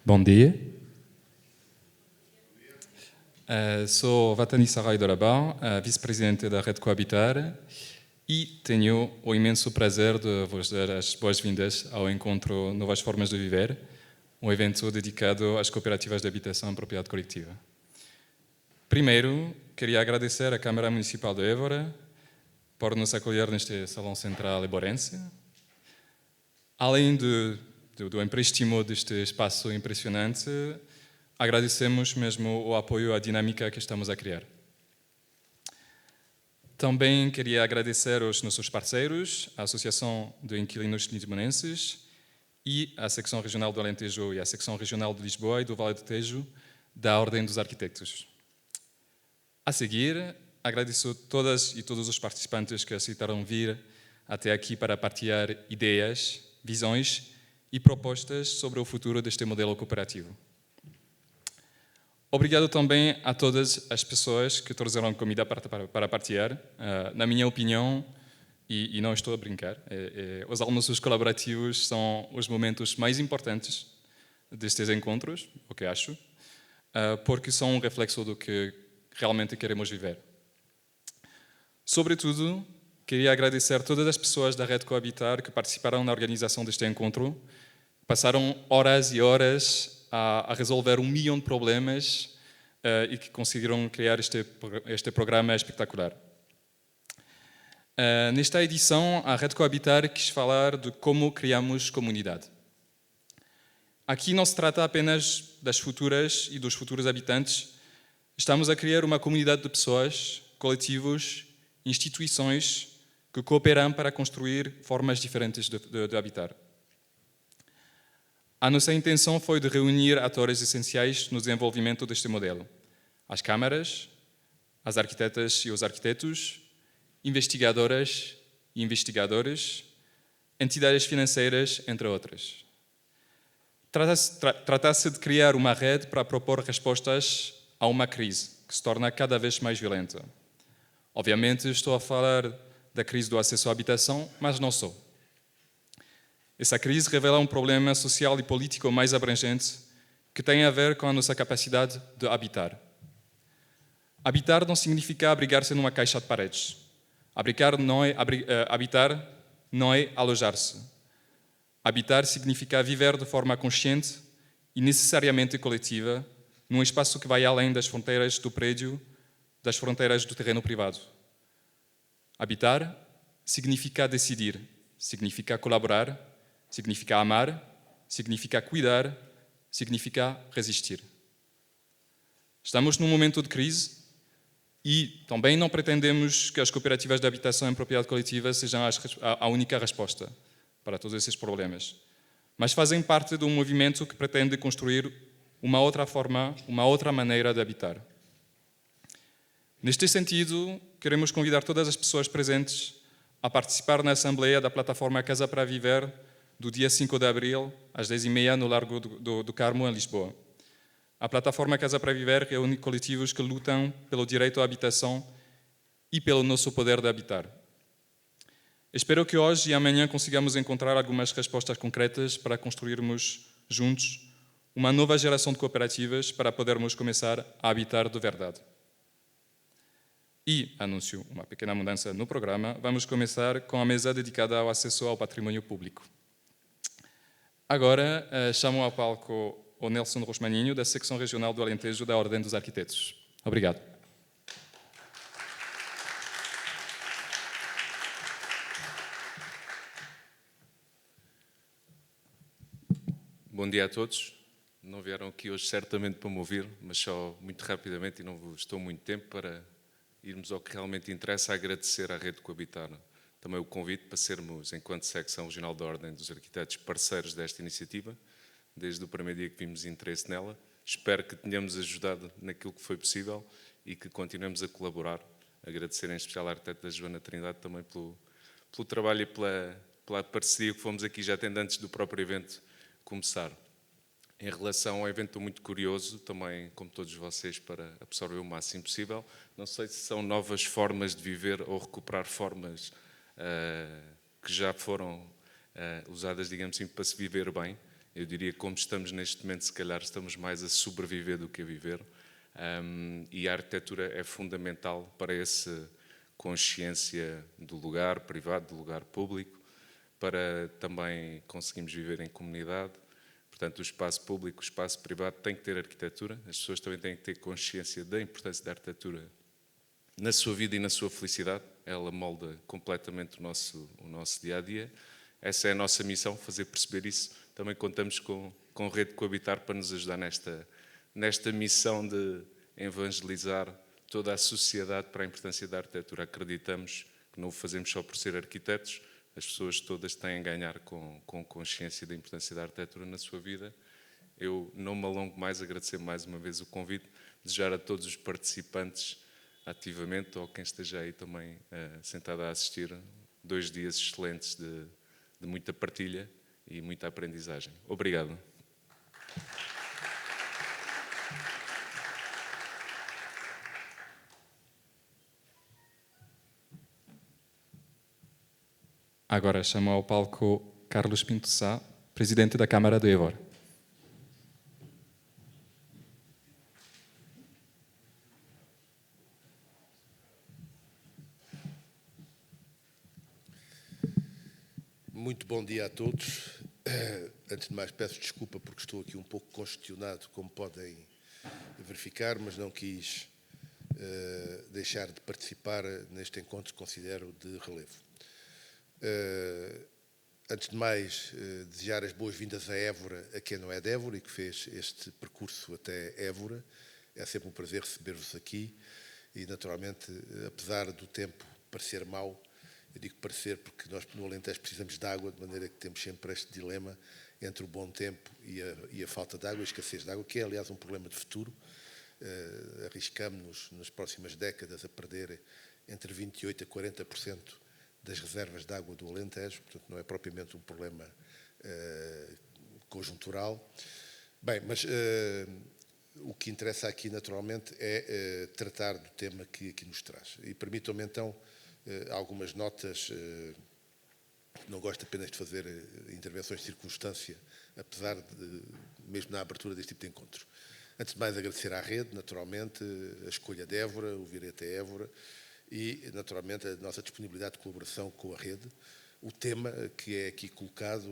Bom dia. Sou Vatani Sarai Dorabão, vice-presidente da Rede Coabitar, e tenho o imenso prazer de vos dar as boas-vindas ao encontro Novas Formas de Viver, um evento dedicado às cooperativas de habitação em propriedade coletiva. Primeiro, queria agradecer à Câmara Municipal de Évora por nos acolher neste Salão Central Eborense. Além do empréstimo deste espaço impressionante, agradecemos mesmo o apoio à dinâmica que estamos a criar. Também queria agradecer aos nossos parceiros, a Associação de Inquilinos Lisbonenses e a Secção Regional do Alentejo e a Secção Regional de Lisboa e do Vale do Tejo da Ordem dos Arquitetos. A seguir, agradeço todas e todos os participantes que aceitaram vir até aqui para partilhar ideias, visões e propostas sobre o futuro deste modelo cooperativo. Obrigado também a todas as pessoas que trouxeram comida para partilhar. Na minha opinião, e não estou a brincar, os almoços colaborativos são os momentos mais importantes destes encontros, o que acho, porque são um reflexo do que realmente queremos viver. Sobretudo, queria agradecer a todas as pessoas da Rede Coabitar que participaram na organização deste encontro. Passaram horas e horas a resolver 1 milhão de problemas e que conseguiram criar este programa espetacular. Nesta edição, a Rede Coabitar quis falar de como criamos comunidade. Aqui não se trata apenas das futuras e dos futuros habitantes. Estamos a criar uma comunidade de pessoas, coletivos, instituições que cooperam para construir formas diferentes de habitar. A nossa intenção foi de reunir atores essenciais no desenvolvimento deste modelo. As câmaras, as arquitetas e os arquitetos, investigadoras e investigadores, entidades financeiras, entre outras. Trata-se de criar uma rede para propor respostas a uma crise que se torna cada vez mais violenta. Obviamente estou a falar da crise do acesso à habitação, mas não só. Essa crise revela um problema social e político mais abrangente que tem a ver com a nossa capacidade de habitar. Habitar não significa abrigar-se numa caixa de paredes. Habitar não é alojar-se. Habitar significa viver de forma consciente e necessariamente coletiva num espaço que vai além das fronteiras do prédio, das fronteiras do terreno privado. Habitar significa decidir, significa colaborar, significa amar, significa cuidar, significa resistir. Estamos num momento de crise e também não pretendemos que as cooperativas de habitação em propriedade coletiva sejam a única resposta para todos esses problemas, mas fazem parte de um movimento que pretende construir uma outra forma, uma outra maneira de habitar. Neste sentido, queremos convidar todas as pessoas presentes a participar na Assembleia da plataforma Casa para Viver do dia 5 de abril, às 10h30, no Largo do Carmo, em Lisboa. A plataforma Casa para Viver reúne coletivos que lutam pelo direito à habitação e pelo nosso poder de habitar. Espero que hoje e amanhã consigamos encontrar algumas respostas concretas para construirmos juntos uma nova geração de cooperativas para podermos começar a habitar de verdade. E, anúncio uma pequena mudança no programa, vamos começar com a mesa dedicada ao acesso ao património público. Agora, chamo ao palco o Nelson Rosmaninho, da Secção Regional do Alentejo da Ordem dos Arquitetos. Obrigado. Bom dia a todos. Não vieram aqui hoje certamente para me ouvir, mas só muito rapidamente, e não vos estou muito tempo, para irmos ao que realmente interessa, agradecer à Rede Coabitar também o convite para sermos, enquanto Secção Regional da Ordem dos Arquitetos, parceiros desta iniciativa, desde o primeiro dia que vimos interesse nela. Espero que tenhamos ajudado naquilo que foi possível e que continuemos a colaborar. Agradecer em especial à arquiteta Joana Trindade também pelo trabalho e pela parceria que fomos aqui já tendo antes do próprio evento começar. Em relação ao evento, estou muito curioso, também, como todos vocês, para absorver o máximo possível. Não sei se são novas formas de viver ou recuperar formas que já foram usadas, digamos assim, para se viver bem. Eu diria que como estamos neste momento, se calhar estamos mais a sobreviver do que a viver. E a arquitetura é fundamental para essa consciência do lugar privado, do lugar público, para também conseguirmos viver em comunidade. Portanto, o espaço público, o espaço privado tem que ter arquitetura. As pessoas também têm que ter consciência da importância da arquitetura na sua vida e na sua felicidade. Ela molda completamente o nosso dia-a-dia. Essa é a nossa missão, fazer perceber isso. Também contamos com a Rede Coabitar para nos ajudar nesta missão de evangelizar toda a sociedade para a importância da arquitetura. Acreditamos que não o fazemos só por ser arquitetos, as pessoas todas têm a ganhar com consciência da importância da arquitetura na sua vida. Eu não me alongo mais, agradecer mais uma vez o convite, desejar a todos os participantes ativamente, ou quem esteja aí também sentado a assistir, 2 dias excelentes de muita partilha e muita aprendizagem. Obrigado. Agora chamo ao palco Carlos Pinto Sá, presidente da Câmara de Évora. Muito bom dia a todos. Antes de mais, peço desculpa porque estou aqui um pouco congestionado, como podem verificar, mas não quis deixar de participar neste encontro que considero de relevo. Antes de mais, desejar as boas-vindas a Évora, a quem não é de Évora e que fez este percurso até Évora. É sempre um prazer receber-vos aqui e, naturalmente, apesar do tempo parecer mau, eu digo parecer porque nós no Alentejo precisamos de água, de maneira que temos sempre este dilema entre o bom tempo e a falta de água, a escassez de água, que é, aliás, um problema de futuro. Arriscamos-nos, nas próximas décadas, a perder entre 28% a 40% das reservas de água do Alentejo, portanto, não é propriamente um problema conjuntural. Bem, mas o que interessa aqui, naturalmente, é tratar do tema que aqui nos traz. E permitam-me, então, algumas notas. Não gosto apenas de fazer intervenções de circunstância, apesar de, mesmo na abertura deste tipo de encontros. Antes de mais, agradecer à rede, naturalmente, a escolha de Évora, o vir até Évora e, naturalmente, a nossa disponibilidade de colaboração com a rede. O tema que é aqui colocado,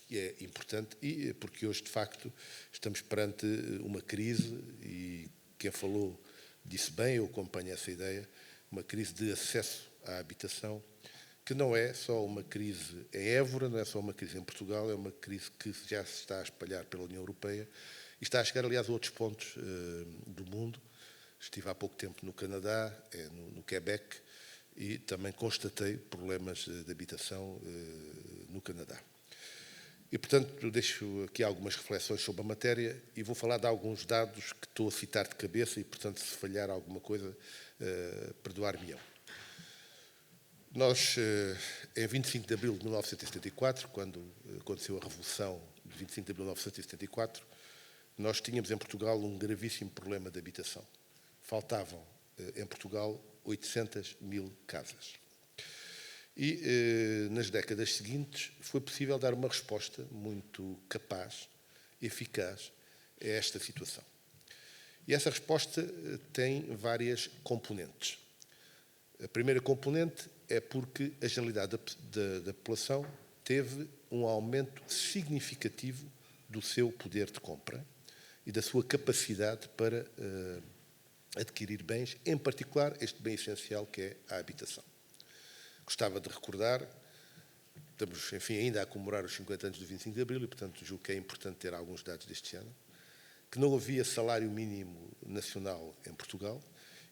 que é importante, e porque hoje, de facto, estamos perante uma crise, e quem falou disse bem, eu acompanho essa ideia, uma crise de acesso à habitação, que não é só uma crise em Évora, não é só uma crise em Portugal, é uma crise que já se está a espalhar pela União Europeia e está a chegar, aliás, a outros pontos do mundo. Estive há pouco tempo no Canadá, no Quebec, e também constatei problemas de habitação no Canadá. E, portanto, deixo aqui algumas reflexões sobre a matéria e vou falar de alguns dados que estou a citar de cabeça e, portanto, se falhar alguma coisa, perdoar-me-ão. Nós, em 25 de abril de 1974, quando aconteceu a Revolução de 25 de abril de 1974, nós tínhamos em Portugal um gravíssimo problema de habitação. Faltavam, em Portugal, 800 mil casas. E, nas décadas seguintes, foi possível dar uma resposta muito capaz, eficaz, a esta situação. E essa resposta tem várias componentes. A primeira componente é porque a generalidade da população teve um aumento significativo do seu poder de compra e da sua capacidade para adquirir bens, em particular este bem essencial que é a habitação. Gostava de recordar, estamos, enfim, ainda a comemorar os 50 anos do 25 de Abril e, portanto, julgo que é importante ter alguns dados deste ano, que não havia salário mínimo nacional em Portugal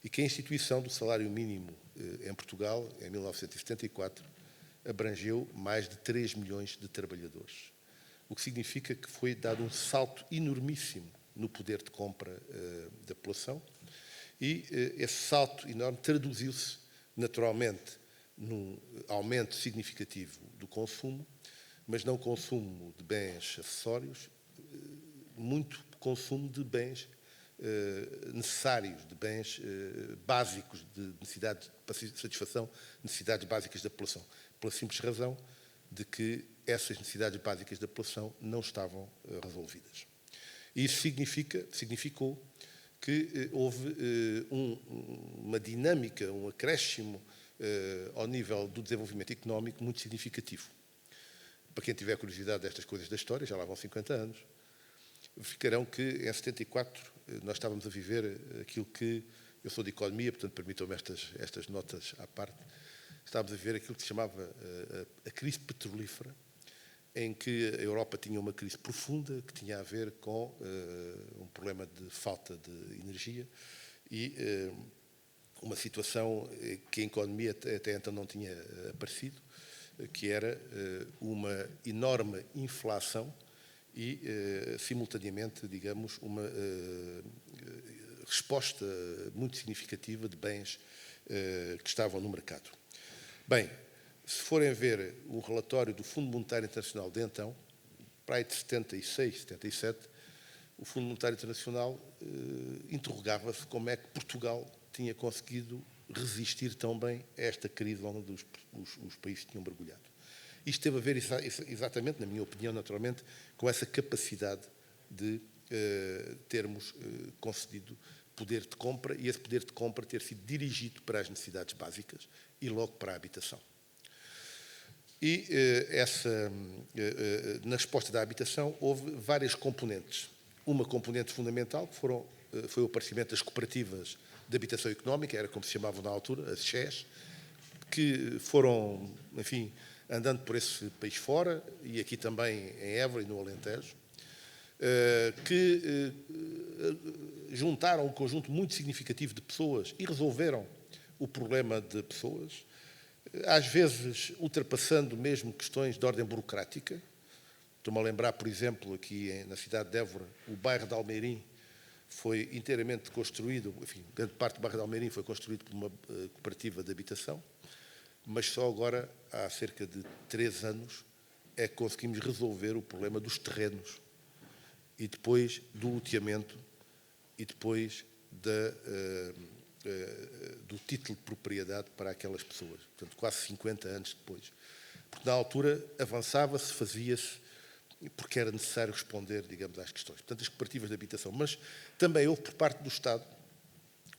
e que a instituição do salário mínimo em Portugal, em 1974, abrangeu mais de 3 milhões de trabalhadores, o que significa que foi dado um salto enormíssimo no poder de compra da população e esse salto enorme traduziu-se naturalmente num aumento significativo do consumo, mas não consumo de bens acessórios, muito consumo de bens necessários, de bens básicos, de necessidades, para satisfação de necessidades básicas da população. Pela simples razão de que essas necessidades básicas da população não estavam resolvidas. E isso significou que houve uma dinâmica, um acréscimo ao nível do desenvolvimento económico muito significativo. Para quem tiver curiosidade destas coisas da história, já lá vão 50 anos, verificarão que em 74 nós estávamos a viver aquilo que, eu sou de economia, portanto permitam-me estas notas à parte, estávamos a viver aquilo que se chamava a crise petrolífera, em que a Europa tinha uma crise profunda que tinha a ver com um problema de falta de energia e uma situação que a economia até então não tinha aparecido, que era uma enorme inflação e, simultaneamente, digamos, uma resposta muito significativa de bens que estavam no mercado. Bem, se forem ver o relatório do Fundo Monetário Internacional de então, para aí de 76, 77, o Fundo Monetário Internacional interrogava-se como é que Portugal tinha conseguido resistir tão bem a esta crise onde os países tinham mergulhado. Isto teve a ver exatamente, na minha opinião, naturalmente, com essa capacidade de termos concedido poder de compra e esse poder de compra ter sido dirigido para as necessidades básicas e logo para a habitação. E na resposta da habitação houve várias componentes. Uma componente fundamental que foi o aparecimento das cooperativas de habitação económica, era como se chamavam na altura, as CHEs, que foram, enfim, andando por esse país fora, e aqui também em Évora e no Alentejo, que juntaram um conjunto muito significativo de pessoas e resolveram o problema de pessoas, às vezes ultrapassando mesmo questões de ordem burocrática. Estou-me a lembrar, por exemplo, aqui na cidade de Évora, o bairro de Almeirim foi inteiramente construído, enfim, grande parte do bairro de Almeirim foi construído por uma cooperativa de habitação, mas só agora, há cerca de 3 anos, é que conseguimos resolver o problema dos terrenos e depois do loteamento e depois do título de propriedade para aquelas pessoas. Portanto, quase 50 anos depois. Porque na altura avançava-se, fazia-se, porque era necessário responder, digamos, às questões. Portanto, as cooperativas de habitação. Mas também houve, por parte do Estado,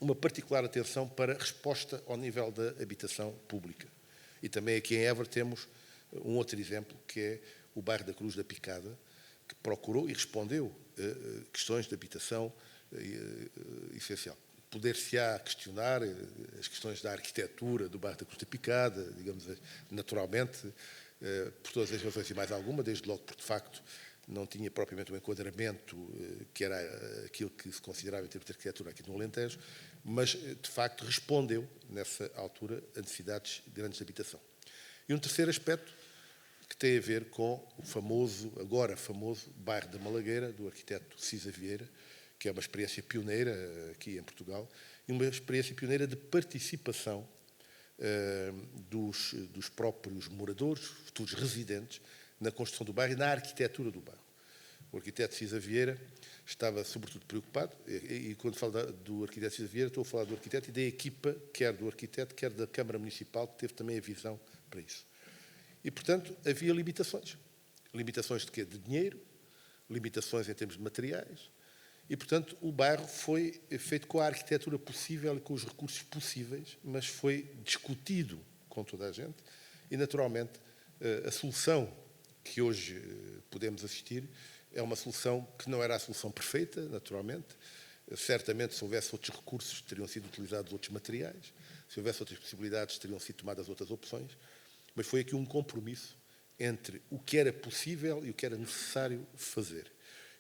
uma particular atenção para a resposta ao nível da habitação pública. E também aqui em Évora temos um outro exemplo, que é o bairro da Cruz da Picada, que procurou e respondeu a questões de habitação essencial. Poder-se-á questionar as questões da arquitetura do bairro da Cruz da Picada, digamos, naturalmente, por todas as razões e mais alguma, desde logo porque, de facto, não tinha propriamente um enquadramento que era aquilo que se considerava em termos de arquitetura aqui no Alentejo, mas, de facto, respondeu, nessa altura, a necessidades grandes de habitação. E um terceiro aspecto que tem a ver com o famoso, agora famoso, bairro da Malagueira, do arquiteto Cisa Vieira, que é uma experiência pioneira aqui em Portugal, e uma experiência pioneira de participação dos próprios moradores, futuros residentes, na construção do bairro e na arquitetura do bairro. O arquiteto Cisa Vieira estava sobretudo preocupado, e quando falo do arquiteto Cisa Vieira, estou a falar do arquiteto e da equipa, quer do arquiteto, quer da Câmara Municipal, que teve também a visão para isso. E, portanto, havia limitações. Limitações de quê? De dinheiro, limitações em termos de materiais, e, portanto, o bairro foi feito com a arquitetura possível e com os recursos possíveis, mas foi discutido com toda a gente e, naturalmente, a solução que hoje podemos assistir é uma solução que não era a solução perfeita, naturalmente. Certamente, se houvesse outros recursos, teriam sido utilizados outros materiais. Se houvesse outras possibilidades, teriam sido tomadas outras opções. Mas foi aqui um compromisso entre o que era possível e o que era necessário fazer.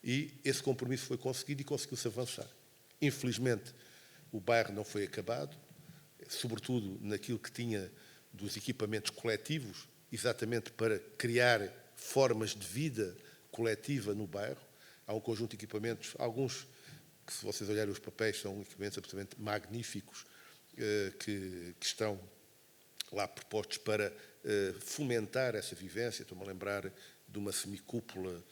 E esse compromisso foi conseguido e conseguiu-se avançar. Infelizmente, o bairro não foi acabado, sobretudo naquilo que tinha dos equipamentos coletivos, exatamente para criar formas de vida coletiva no bairro. Há um conjunto de equipamentos, alguns que, se vocês olharem os papéis, são equipamentos absolutamente magníficos, que estão lá propostos para fomentar essa vivência. Estou-me a lembrar de uma semicúpula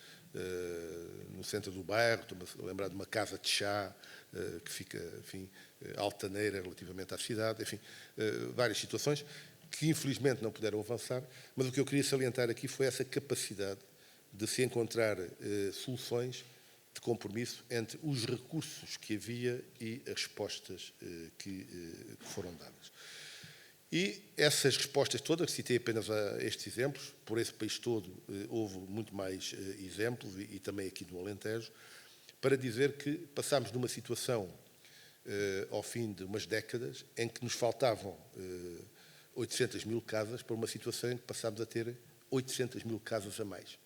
no centro do bairro, estou-me a lembrar de uma casa de chá que fica, enfim, altaneira relativamente à cidade, enfim, várias situações. que infelizmente não puderam avançar, mas o que eu queria salientar aqui foi essa capacidade de se encontrar soluções de compromisso entre os recursos que havia e as respostas que foram dadas. E essas respostas todas, citei apenas estes exemplos, por esse país todo houve muito mais exemplos, e também aqui no Alentejo, para dizer que passámos de uma situação, ao fim de umas décadas, em que nos faltavam 800 mil casas, para uma situação em que passámos a ter 800 mil casas a mais.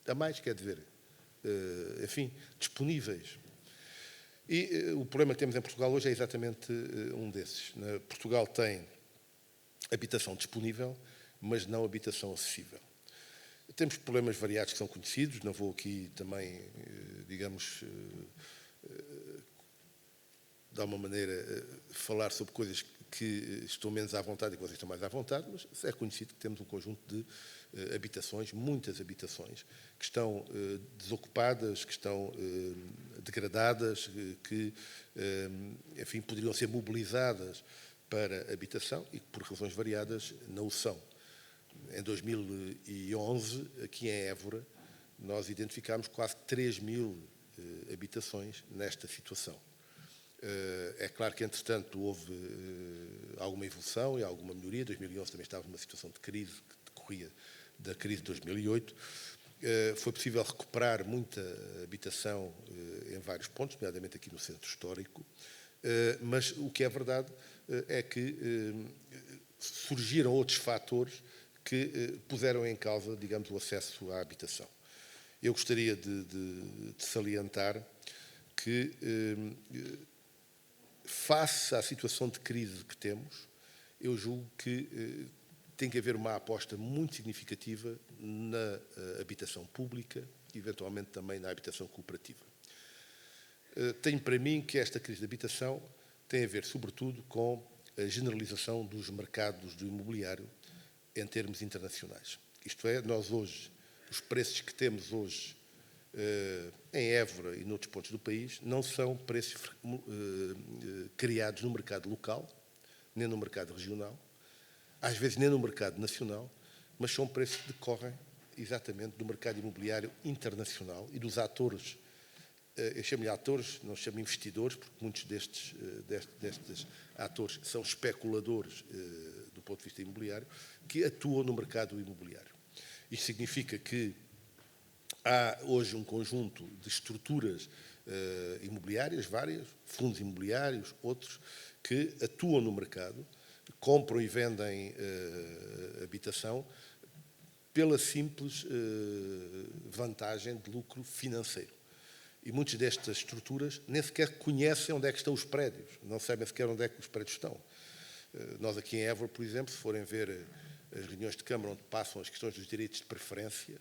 A mais, quer dizer, enfim, disponíveis. E o problema que temos em Portugal hoje é exatamente um desses. Portugal tem habitação disponível, mas não habitação acessível. Temos problemas variados que são conhecidos, não vou aqui também, digamos, de alguma maneira, falar sobre coisas que estou menos à vontade e que vocês estão mais à vontade, mas é conhecido que temos um conjunto de habitações, muitas habitações, que estão desocupadas, que estão degradadas, que, enfim, poderiam ser mobilizadas para habitação e que, por razões variadas, não o são. Em 2011, aqui em Évora, nós identificámos quase 3 mil habitações nesta situação. É claro que, entretanto, houve alguma evolução e alguma melhoria. 2011 também estava numa situação de crise que decorria da crise de 2008. Foi possível recuperar muita habitação em vários pontos, nomeadamente aqui no centro histórico, mas o que é verdade é que surgiram outros fatores que puseram em causa, digamos, o acesso à habitação. Eu gostaria de salientar que, face à situação de crise que temos, eu julgo que tem que haver uma aposta muito significativa na habitação pública e, eventualmente, também na habitação cooperativa. Tenho para mim que esta crise de habitação tem a ver, sobretudo, com a generalização dos mercados do imobiliário em termos internacionais. Isto é, nós hoje, os preços que temos hoje em Évora e noutros pontos do país, não são preços criados no mercado local, nem no mercado regional, às vezes nem no mercado nacional, mas são preços que decorrem exatamente do mercado imobiliário internacional e dos atores. Eu chamo-lhe atores, não chamo investidores, porque muitos destes atores são especuladores do ponto de vista imobiliário, que atuam no mercado imobiliário. Isto significa que há hoje um conjunto de estruturas imobiliárias, várias, fundos imobiliários, outros, que atuam no mercado, compram e vendem habitação pela simples vantagem de lucro financeiro. E muitas destas estruturas nem sequer conhecem onde é que estão os prédios, não sabem sequer onde é que os prédios estão. Nós aqui em Évora, por exemplo, se forem ver as reuniões de Câmara onde passam as questões dos direitos de preferência,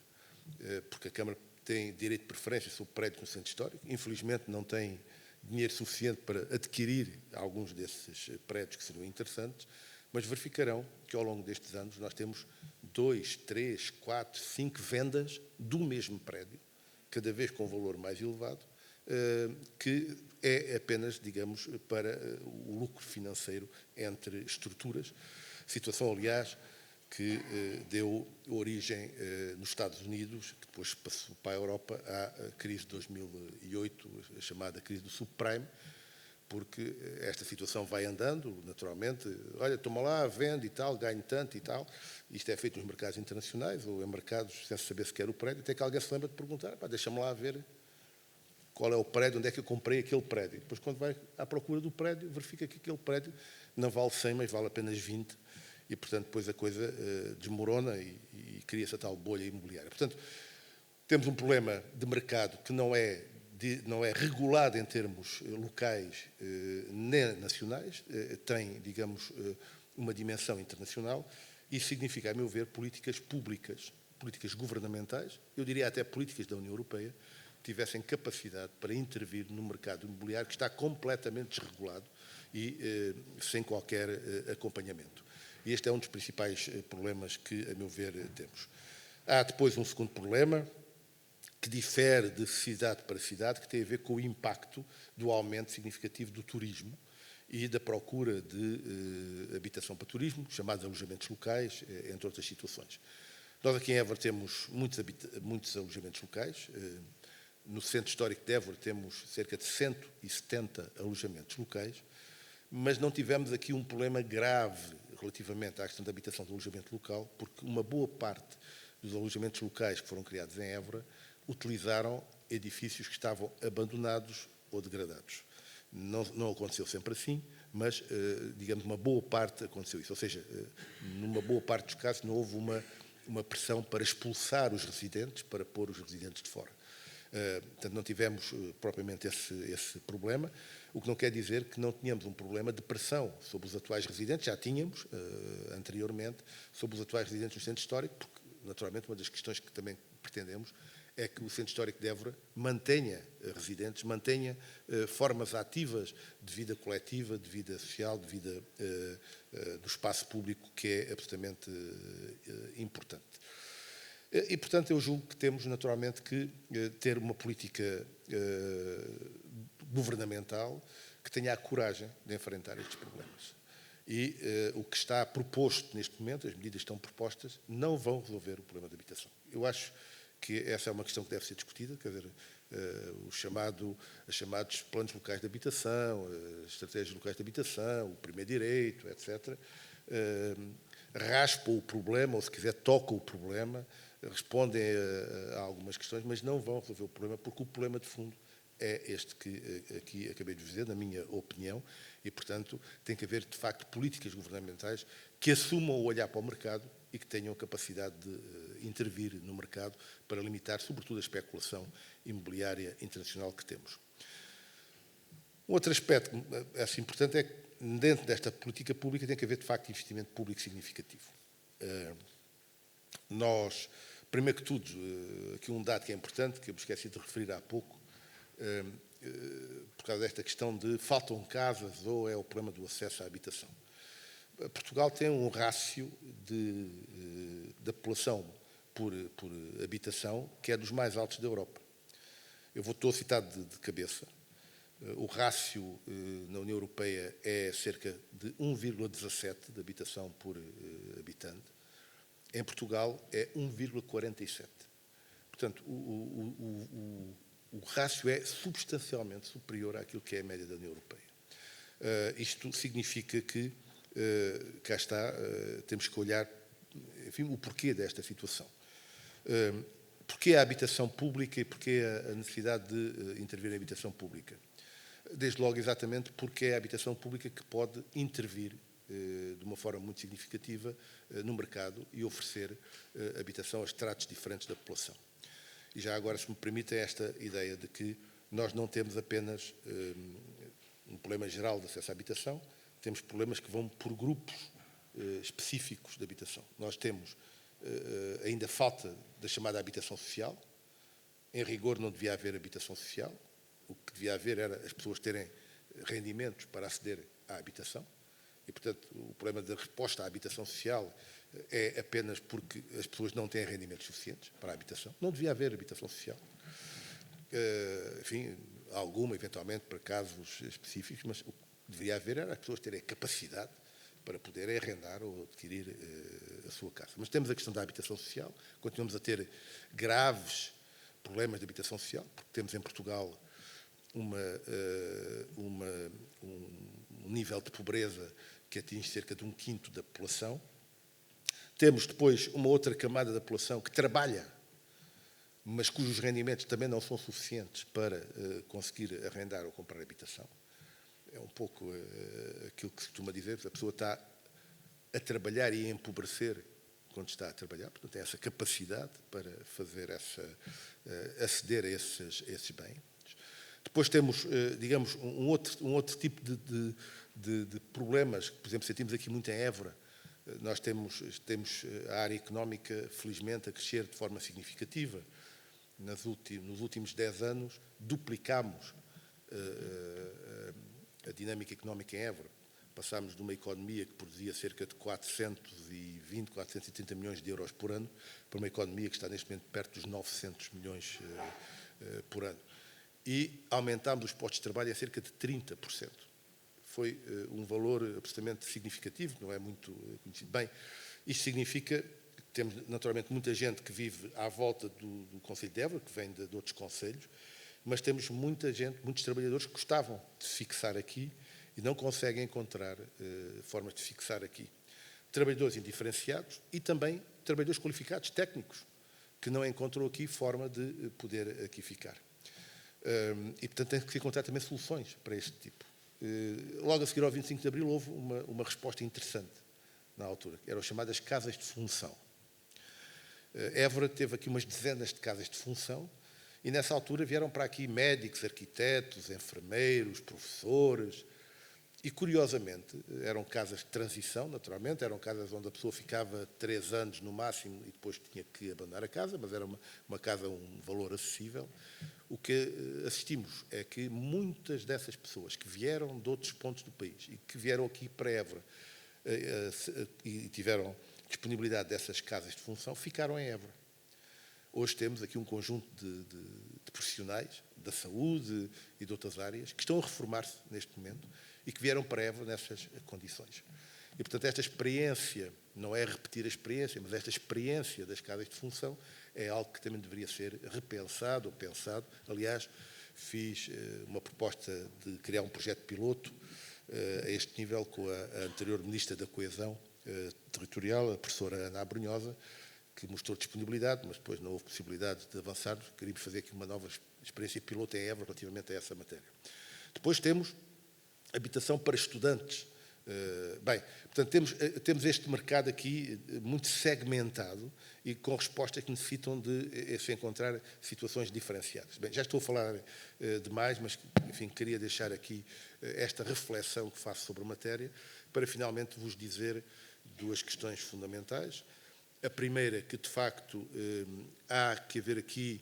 porque a Câmara tem direito de preferência sobre prédios no centro histórico, infelizmente não tem dinheiro suficiente para adquirir alguns desses prédios que seriam interessantes, mas verificarão que ao longo destes anos nós temos 2, 3, 4, 5 vendas do mesmo prédio, cada vez com um valor mais elevado, que é apenas, digamos, para o lucro financeiro entre estruturas. Situação, aliás, que deu origem nos Estados Unidos, que depois passou para a Europa, à crise de 2008, a chamada crise do subprime, porque esta situação vai andando, naturalmente. Olha, toma lá, vende e tal, ganho tanto e tal. Isto é feito nos mercados internacionais ou em mercados sem saber sequer o prédio, até que alguém se lembra de perguntar, deixa-me lá ver qual é o prédio, onde é que eu comprei aquele prédio. Depois, quando vai à procura do prédio, verifica que aquele prédio não vale 100, mas vale apenas 20. E, portanto, depois a coisa desmorona e cria-se a tal bolha imobiliária. Portanto, temos um problema de mercado que não é regulado em termos locais nem nacionais, tem, digamos, uma dimensão internacional. Isso significa, a meu ver, políticas públicas, políticas governamentais, eu diria até políticas da União Europeia, que tivessem capacidade para intervir no mercado imobiliário que está completamente desregulado e sem qualquer acompanhamento. E este é um dos principais problemas que, a meu ver, temos. Há depois um segundo problema, que difere de cidade para cidade, que tem a ver com o impacto do aumento significativo do turismo e da procura de habitação para turismo, chamados alojamentos locais, entre outras situações. Nós aqui em Évora temos muitos alojamentos locais. No Centro Histórico de Évora temos cerca de 170 alojamentos locais, mas não tivemos aqui um problema grave relativamente à questão da habitação de alojamento local, porque uma boa parte dos alojamentos locais que foram criados em Évora utilizaram edifícios que estavam abandonados ou degradados. Não aconteceu sempre assim, mas, digamos, uma boa parte aconteceu isso. Ou seja, numa boa parte dos casos não houve uma pressão para expulsar os residentes, para pôr os residentes de fora. Portanto, não tivemos propriamente esse problema, o que não quer dizer que não tínhamos um problema de pressão sobre os atuais residentes, já tínhamos anteriormente, sobre os atuais residentes no Centro Histórico, porque, naturalmente, uma das questões que também pretendemos é que o Centro Histórico de Évora mantenha residentes, mantenha formas ativas de vida coletiva, de vida social, de vida do espaço público, que é absolutamente importante. E, portanto, eu julgo que temos, naturalmente, que ter uma política governamental que tenha a coragem de enfrentar estes problemas. E o que está proposto neste momento, as medidas que estão propostas, não vão resolver o problema da habitação. Eu acho que essa é uma questão que deve ser discutida, quer dizer, os chamados planos locais de habitação, as estratégias locais de habitação, o primeiro direito, etc., raspam o problema, ou se quiser, tocam o problema, respondem a algumas questões, mas não vão resolver o problema, porque o problema de fundo é este que aqui acabei de dizer, na minha opinião, e, portanto, tem que haver, de facto, políticas governamentais que assumam o olhar para o mercado e que tenham a capacidade de intervir no mercado para limitar, sobretudo, a especulação imobiliária internacional que temos. Um outro aspecto importante é que, dentro desta política pública, tem que haver, de facto, investimento público significativo. Nós, primeiro que tudo, aqui um dado que é importante, que eu me esqueci de referir há pouco, por causa desta questão de faltam casas ou é o problema do acesso à habitação. Portugal tem um rácio da população por habitação que é dos mais altos da Europa. Estou a citar de cabeça. O rácio na União Europeia é cerca de 1,17 de habitação por habitante. Em Portugal é 1,47. Portanto, o rácio é substancialmente superior àquilo que é a média da União Europeia. Isto significa que, cá está, temos que olhar, enfim, o porquê desta situação. Porquê a habitação pública e porquê a necessidade de intervir na habitação pública? Desde logo, exatamente, porque é a habitação pública que pode intervir de uma forma muito significativa no mercado e oferecer habitação a estratos diferentes da população. E já agora, se me permitem, esta ideia de que nós não temos apenas um problema geral de acesso à habitação, temos problemas que vão por grupos específicos de habitação. Nós temos ainda falta da chamada habitação social. Em rigor, não devia haver habitação social. O que devia haver era as pessoas terem rendimentos para aceder à habitação. E, portanto, o problema da resposta à habitação social é apenas porque as pessoas não têm rendimentos suficientes para a habitação. Não devia haver habitação social. Enfim, alguma, eventualmente, para casos específicos, mas o que deveria haver era as pessoas terem capacidade para poderem arrendar ou adquirir a sua casa. Mas temos a questão da habitação social, continuamos a ter graves problemas de habitação social, porque temos em Portugal um nível de pobreza que atinge cerca de 1/5 da população. Temos depois uma outra camada da população que trabalha, mas cujos rendimentos também não são suficientes para conseguir arrendar ou comprar habitação. É um pouco aquilo que se costuma dizer, a pessoa está a trabalhar e a empobrecer quando está a trabalhar, portanto tem essa capacidade para fazer aceder a esses bens. Depois temos, digamos, um outro tipo de problemas que, por exemplo, sentimos aqui muito em Évora. Nós temos a área económica, felizmente, a crescer de forma significativa. Nos últimos 10 anos, duplicámos a dinâmica económica em Évora. Passámos de uma economia que produzia cerca de 420, 430 milhões de euros por ano para uma economia que está neste momento perto dos 900 milhões por ano. E aumentámos os postos de trabalho em cerca de 30%. foi um valor absolutamente significativo, não é muito conhecido. Bem, isto significa que temos naturalmente muita gente que vive à volta do Concelho de Évora, que vem de outros concelhos, mas temos muita gente, muitos trabalhadores que gostavam de fixar aqui e não conseguem encontrar formas de fixar aqui. Trabalhadores indiferenciados e também trabalhadores qualificados, técnicos, que não encontram aqui forma de poder aqui ficar. E, portanto, tem que se encontrar também soluções para este tipo. Logo a seguir ao 25 de Abril houve uma resposta interessante na altura, que eram as chamadas casas de função. Évora teve aqui umas dezenas de casas de função e nessa altura vieram para aqui médicos, arquitetos, enfermeiros, professores e, curiosamente, eram casas de transição, naturalmente, eram casas onde a pessoa ficava 3 anos no máximo e depois tinha que abandonar a casa, mas era uma casa a um valor acessível. O que assistimos é que muitas dessas pessoas que vieram de outros pontos do país e que vieram aqui para Évora e tiveram disponibilidade dessas casas de função, ficaram em Évora. Hoje temos aqui um conjunto de profissionais da saúde e de outras áreas que estão a reformar-se neste momento e que vieram para Évora nessas condições. E, portanto, esta experiência, não é repetir a experiência, mas esta experiência das casas de função é algo que também deveria ser repensado ou pensado. Aliás, fiz uma proposta de criar um projeto piloto a este nível com a anterior Ministra da Coesão Territorial, a professora Ana Abrunhosa, que mostrou disponibilidade, mas depois não houve possibilidade de avançar. Queríamos fazer aqui uma nova experiência piloto em Évora relativamente a essa matéria. Depois temos habitação para estudantes. Bem, portanto, temos este mercado aqui muito segmentado e com respostas que necessitam de se encontrar situações diferenciadas. Bem, já estou a falar demais, mas, enfim, queria deixar aqui esta reflexão que faço sobre a matéria para, finalmente, vos dizer 2 questões fundamentais. A primeira, que, de facto, há que haver aqui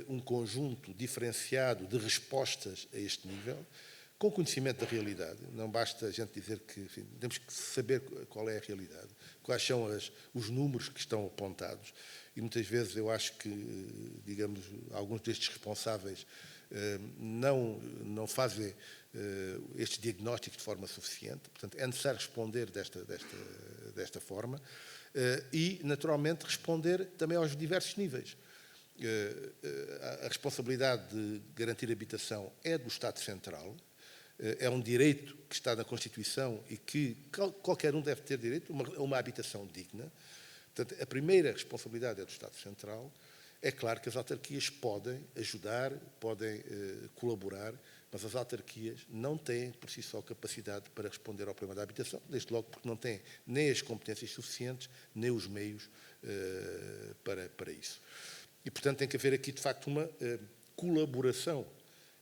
um conjunto diferenciado de respostas a este nível, com conhecimento da realidade. Não basta a gente dizer que, enfim, temos que saber qual é a realidade, quais são os números que estão apontados. E muitas vezes eu acho que, digamos, alguns destes responsáveis não fazem estes diagnósticos de forma suficiente. Portanto, é necessário responder desta forma e, naturalmente, responder também aos diversos níveis. A responsabilidade de garantir habitação é do Estado Central, é um direito que está na Constituição e que qualquer um deve ter direito a uma habitação digna. Portanto, a primeira responsabilidade é do Estado Central. É claro que as autarquias podem ajudar, podem colaborar, mas as autarquias não têm, por si só, capacidade para responder ao problema da habitação, desde logo porque não têm nem as competências suficientes, nem os meios para isso. E, portanto, tem que haver aqui, de facto, uma colaboração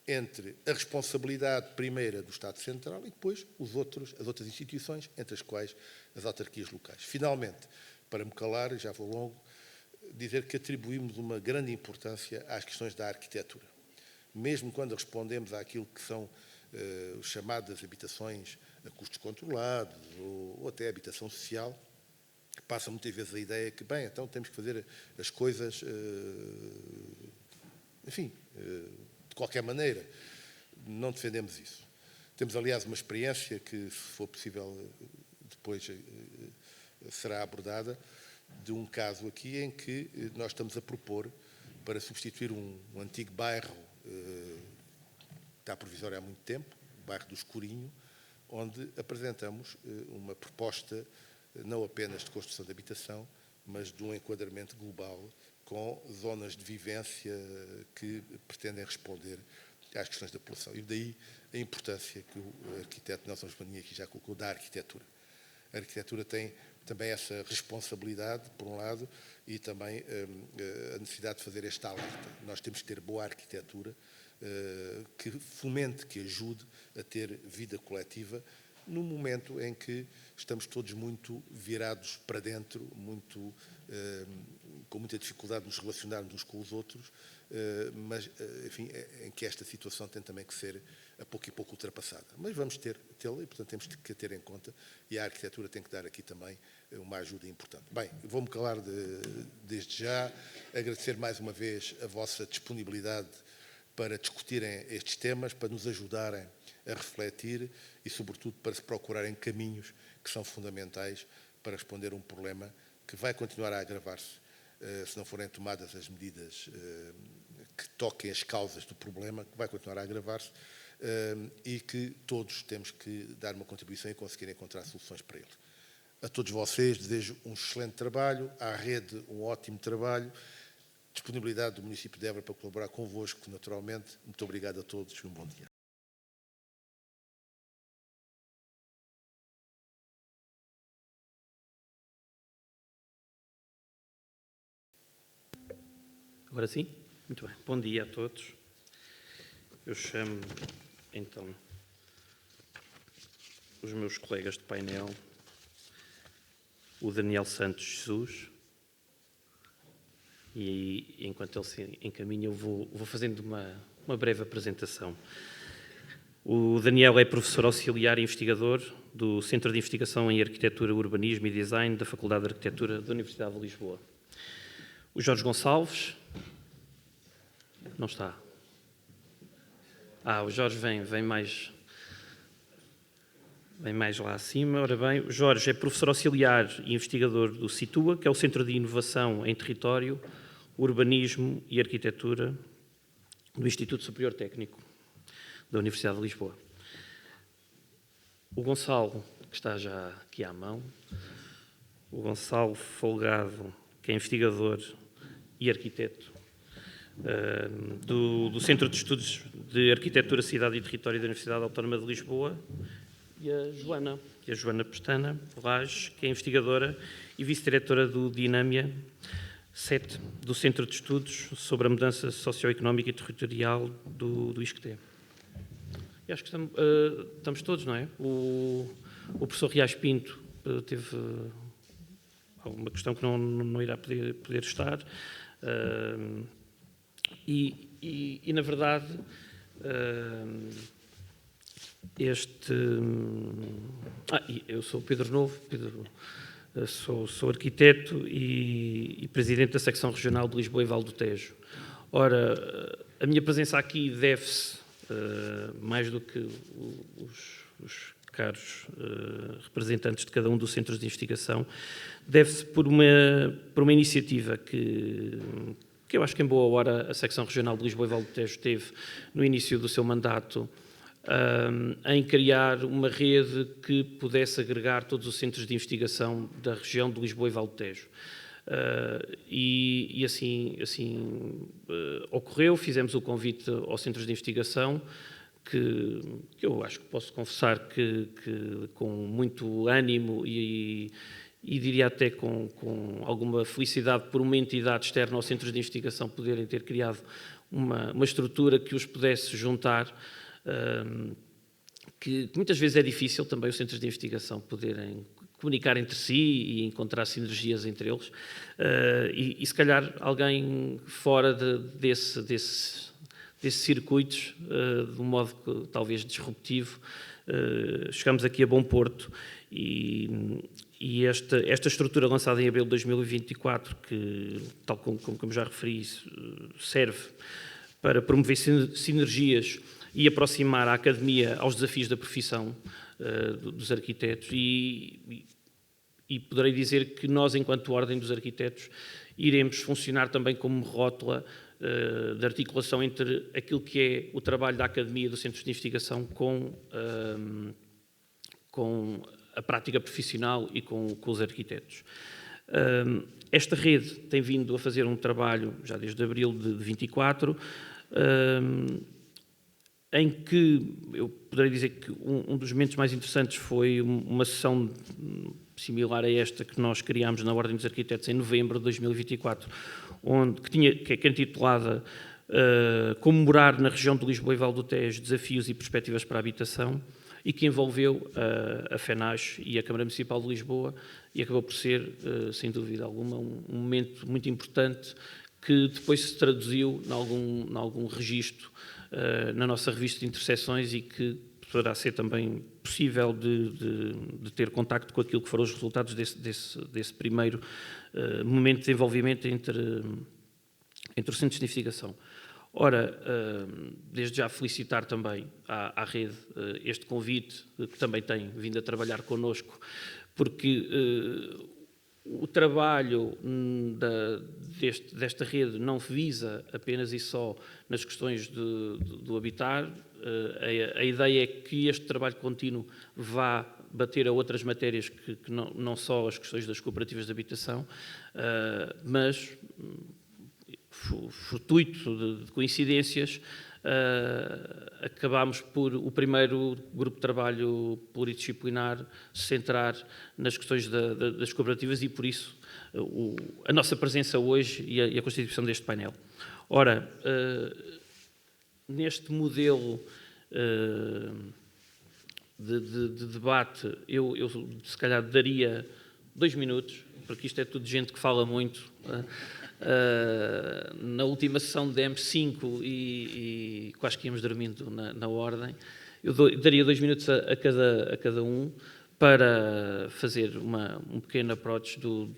entre a responsabilidade primeira do Estado Central e depois as outras instituições, entre as quais as autarquias locais. Finalmente, para me calar, já vou longo, dizer que atribuímos uma grande importância às questões da arquitetura. Mesmo quando respondemos àquilo que são as chamadas habitações a custos controlados ou até habitação social, passa muitas vezes a ideia que, bem, então temos que fazer as coisas, enfim, de qualquer maneira. Não defendemos isso. Temos, aliás, uma experiência que, se for possível, depois será abordada, de um caso aqui em que nós estamos a propor para substituir um antigo bairro que está provisório há muito tempo, o bairro do Escurinho, onde apresentamos uma proposta não apenas de construção de habitação, mas de um enquadramento global com zonas de vivência que pretendem responder às questões da população. E daí a importância que o arquiteto Nelson Joaninha aqui já colocou da arquitetura. A arquitetura tem também essa responsabilidade, por um lado, e também a necessidade de fazer este alerta. Nós temos que ter boa arquitetura que fomente, que ajude a ter vida coletiva num momento em que estamos todos muito virados para dentro, com muita dificuldade de nos relacionarmos uns com os outros, mas, enfim, em que esta situação tem também que ser a pouco e pouco ultrapassada. Mas vamos tê-la e, portanto, temos que a ter em conta e a arquitetura tem que dar aqui também uma ajuda importante. Bem, vou-me calar desde já, agradecer mais uma vez a vossa disponibilidade para discutirem estes temas, para nos ajudarem a refletir e, sobretudo, para se procurarem caminhos que são fundamentais para responder a um problema que vai continuar a agravar-se se não forem tomadas as medidas que toquem as causas do problema, que vai continuar a agravar-se e que todos temos que dar uma contribuição e conseguir encontrar soluções para ele. A todos vocês desejo um excelente trabalho, à rede um ótimo trabalho, disponibilidade do município de Évora para colaborar convosco, naturalmente. Muito obrigado a todos e um bom dia. Agora sim? Muito bem. Bom dia a todos. Eu chamo, então, os meus colegas de painel, o Daniel Santos Jesus, e enquanto ele se encaminha, eu vou fazendo uma breve apresentação. O Daniel é professor auxiliar e investigador do Centro de Investigação em Arquitetura, Urbanismo e Design da Faculdade de Arquitetura da Universidade de Lisboa. O Jorge Gonçalves não está. O Jorge vem mais lá acima. Ora bem, o Jorge é professor auxiliar e investigador do CITUA, que é o Centro de Inovação em Território, Urbanismo e Arquitetura do Instituto Superior Técnico da Universidade de Lisboa. O Gonçalo, que está já aqui à mão, o Gonçalo Folgado, que é investigador e arquiteto do Centro de Estudos de Arquitetura, Cidade e Território da Universidade Autónoma de Lisboa, e a Joana Pestana Lages, que é investigadora e vice-diretora do Dinâmia 7, do Centro de Estudos sobre a Mudança Socioeconómica e Territorial do ISCTE. E acho que estamos todos, não é? O professor Riacho Pinto teve alguma questão que não irá poder estar. E na verdade, eu sou o Pedro Novo, sou arquiteto e presidente da secção regional de Lisboa e Vale do Tejo. Ora, a minha presença aqui deve-se, mais do que os caros representantes de cada um dos centros de investigação, deve-se por uma iniciativa que eu acho que em boa hora a secção regional de Lisboa e Vale do Tejo teve no início do seu mandato, em criar uma rede que pudesse agregar todos os centros de investigação da região de Lisboa e Vale do Tejo. E assim ocorreu, fizemos o convite aos centros de investigação, que eu acho que posso confessar que com muito ânimo e diria até com alguma felicidade por uma entidade externa aos centros de investigação poderem ter criado uma estrutura que os pudesse juntar, que muitas vezes é difícil também os centros de investigação poderem comunicar entre si e encontrar sinergias entre eles, e se calhar alguém fora desses circuitos, de um modo talvez disruptivo, chegamos aqui a bom porto e esta estrutura lançada em abril de 2024, que, tal como já referi, serve para promover sinergias e aproximar a academia aos desafios da profissão dos arquitetos e poderei dizer que nós, enquanto Ordem dos Arquitetos, iremos funcionar também como rótula de articulação entre aquilo que é o trabalho da academia dos centros de investigação com a prática profissional e com os arquitetos. Esta rede tem vindo a fazer um trabalho, já desde abril de 24, em que eu poderei dizer que um dos momentos mais interessantes foi uma sessão similar a esta que nós criámos na Ordem dos Arquitetos em novembro de 2024, que é intitulada Comemorar na região de Lisboa e Vale do Tejo desafios e perspectivas para a habitação, e que envolveu a FENACH e a Câmara Municipal de Lisboa, e acabou por ser, sem dúvida alguma, um momento muito importante que depois se traduziu em algum registro na nossa revista de interseções e que poderá ser também possível de ter contacto com aquilo que foram os resultados desse primeiro momento de desenvolvimento entre os centros de investigação. Ora, desde já felicitar também à rede este convite, que também tem vindo a trabalhar connosco, porque o trabalho desta rede não visa apenas e só nas questões do habitar. A ideia é que este trabalho contínuo vá bater a outras matérias que não só as questões das cooperativas de habitação, mas fortuito de coincidências, acabámos por o primeiro grupo de trabalho pluridisciplinar se centrar nas questões das cooperativas e, por isso, a nossa presença hoje e a constituição deste painel. Ora, neste modelo de debate, eu se calhar daria 2 minutos, porque isto é tudo gente que fala muito. Na última sessão de M5 e quase que íamos dormindo na ordem, eu daria 2 minutos a cada um para fazer um pequeno approach do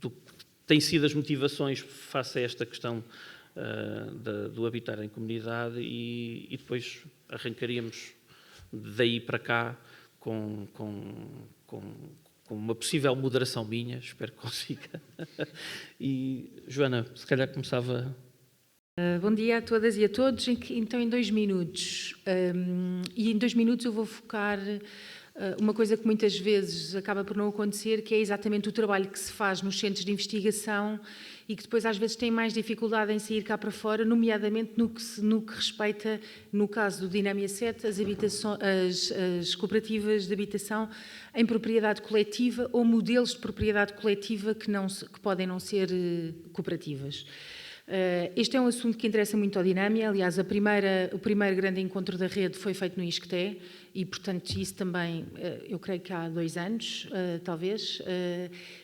que têm sido as motivações face a esta questão do habitar em comunidade e depois arrancaríamos daí para cá com uma possível moderação minha, espero que consiga. E, Joana, se calhar começava... Bom dia a todas e a todos. Então, em 2 minutos, e em 2 minutos eu vou focar uma coisa que muitas vezes acaba por não acontecer, que é exatamente o trabalho que se faz nos centros de investigação e que depois às vezes tem mais dificuldade em sair cá para fora, nomeadamente no que respeita, no caso do Dinâmia 7, as cooperativas de habitação em propriedade coletiva ou modelos de propriedade coletiva que podem não ser cooperativas. Este é um assunto que interessa muito ao Dinâmia. Aliás, o primeiro grande encontro da rede foi feito no ISCTE e, portanto, isso também, eu creio que há 2 anos, talvez,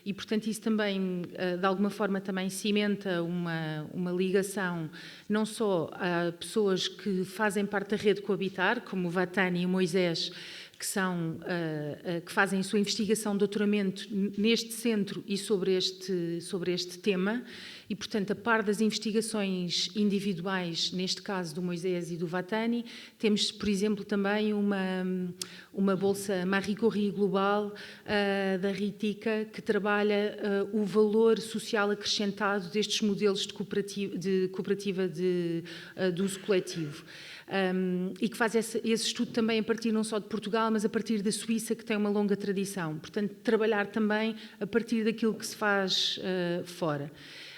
e, portanto, isso também, de alguma forma, também cimenta uma ligação não só a pessoas que fazem parte da rede Coabitar, como o Vatani e o Moisés, que fazem a sua investigação de doutoramento neste centro e sobre este tema e, portanto, a par das investigações individuais, neste caso do Moisés e do Vatani, temos, por exemplo, também uma bolsa Marie Curie global da Ritica que trabalha o valor social acrescentado destes modelos de cooperativa de uso coletivo. E que faz esse estudo também a partir não só de Portugal, mas a partir da Suíça, que tem uma longa tradição. Portanto, trabalhar também a partir daquilo que se faz fora.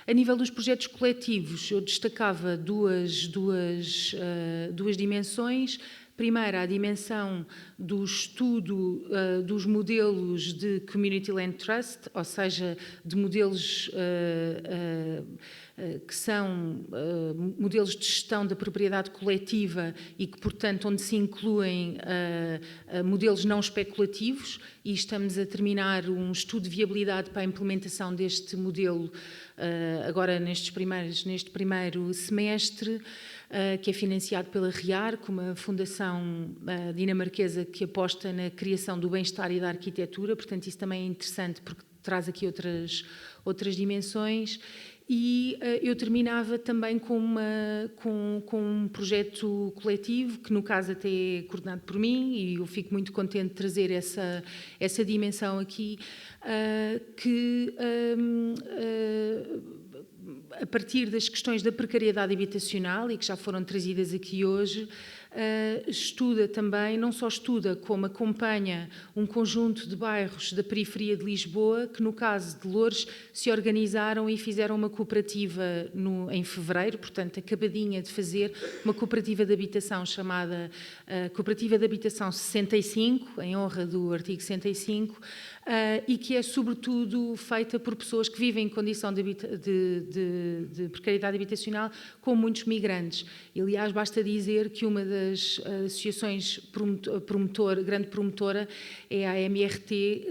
A nível dos projetos coletivos, eu destacava duas dimensões. Primeira, a dimensão do estudo dos modelos de Community Land Trust, ou seja, de modelos que são modelos de gestão da propriedade coletiva e que, portanto, onde se incluem modelos não especulativos, e estamos a terminar um estudo de viabilidade para a implementação deste modelo agora neste primeiro semestre, que é financiado pela RIAR, com uma fundação dinamarquesa que aposta na criação do bem-estar e da arquitetura. Portanto, isso também é interessante porque traz aqui outras dimensões. E eu terminava também com um projeto coletivo, que no caso até é coordenado por mim, e eu fico muito contente de trazer essa dimensão aqui, que a partir das questões da precariedade habitacional, e que já foram trazidas aqui hoje, estuda também, não só estuda, como acompanha um conjunto de bairros da periferia de Lisboa, que no caso de Loures se organizaram e fizeram uma cooperativa em fevereiro, portanto acabadinha de fazer, uma cooperativa de habitação chamada Cooperativa de Habitação 65, em honra do artigo 65, e que é sobretudo feita por pessoas que vivem em condição de precariedade habitacional, com muitos migrantes. E, aliás, basta dizer que uma das associações grande promotora é a MRT,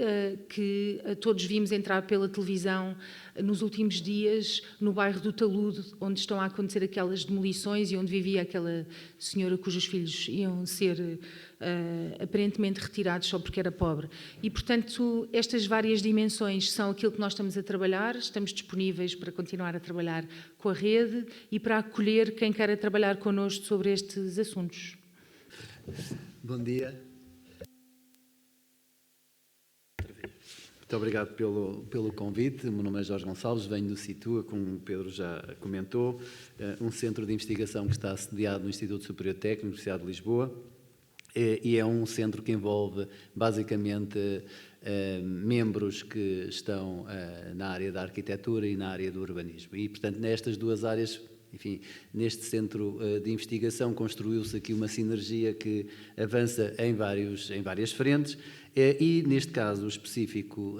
que todos vimos entrar pela televisão nos últimos dias no bairro do Talude, onde estão a acontecer aquelas demolições e onde vivia aquela senhora cujos filhos iam ser aparentemente retirados só porque era pobre. E, portanto, estas várias dimensões são aquilo que nós estamos a trabalhar, estamos disponíveis para continuar a trabalhar com a rede e para acolher quem queira trabalhar connosco sobre estes assuntos. Bom dia. Muito obrigado pelo convite. O meu nome é Jorge Gonçalves, venho do Situa, como o Pedro já comentou, um centro de investigação que está sediado no Instituto Superior Técnico, Universidade de Lisboa, e é um centro que envolve basicamente membros que estão na área da arquitetura e na área do urbanismo. E, portanto, nestas duas áreas, enfim, neste centro de investigação construiu-se aqui uma sinergia que avança em várias frentes e, neste caso específico,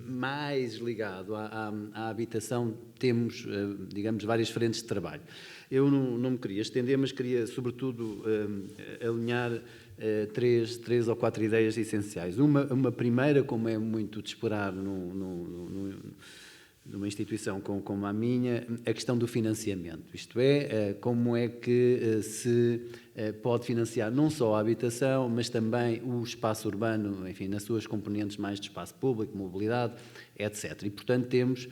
mais ligado à habitação, temos, digamos, várias frentes de trabalho. Eu não me queria estender, mas queria, sobretudo, alinhar três ou quatro ideias essenciais. Uma primeira, como é muito de esperar numa instituição como a minha, a questão do financiamento. Isto é, como é que se pode financiar não só a habitação, mas também o espaço urbano, enfim, nas suas componentes mais de espaço público, mobilidade, etc. E, portanto, temos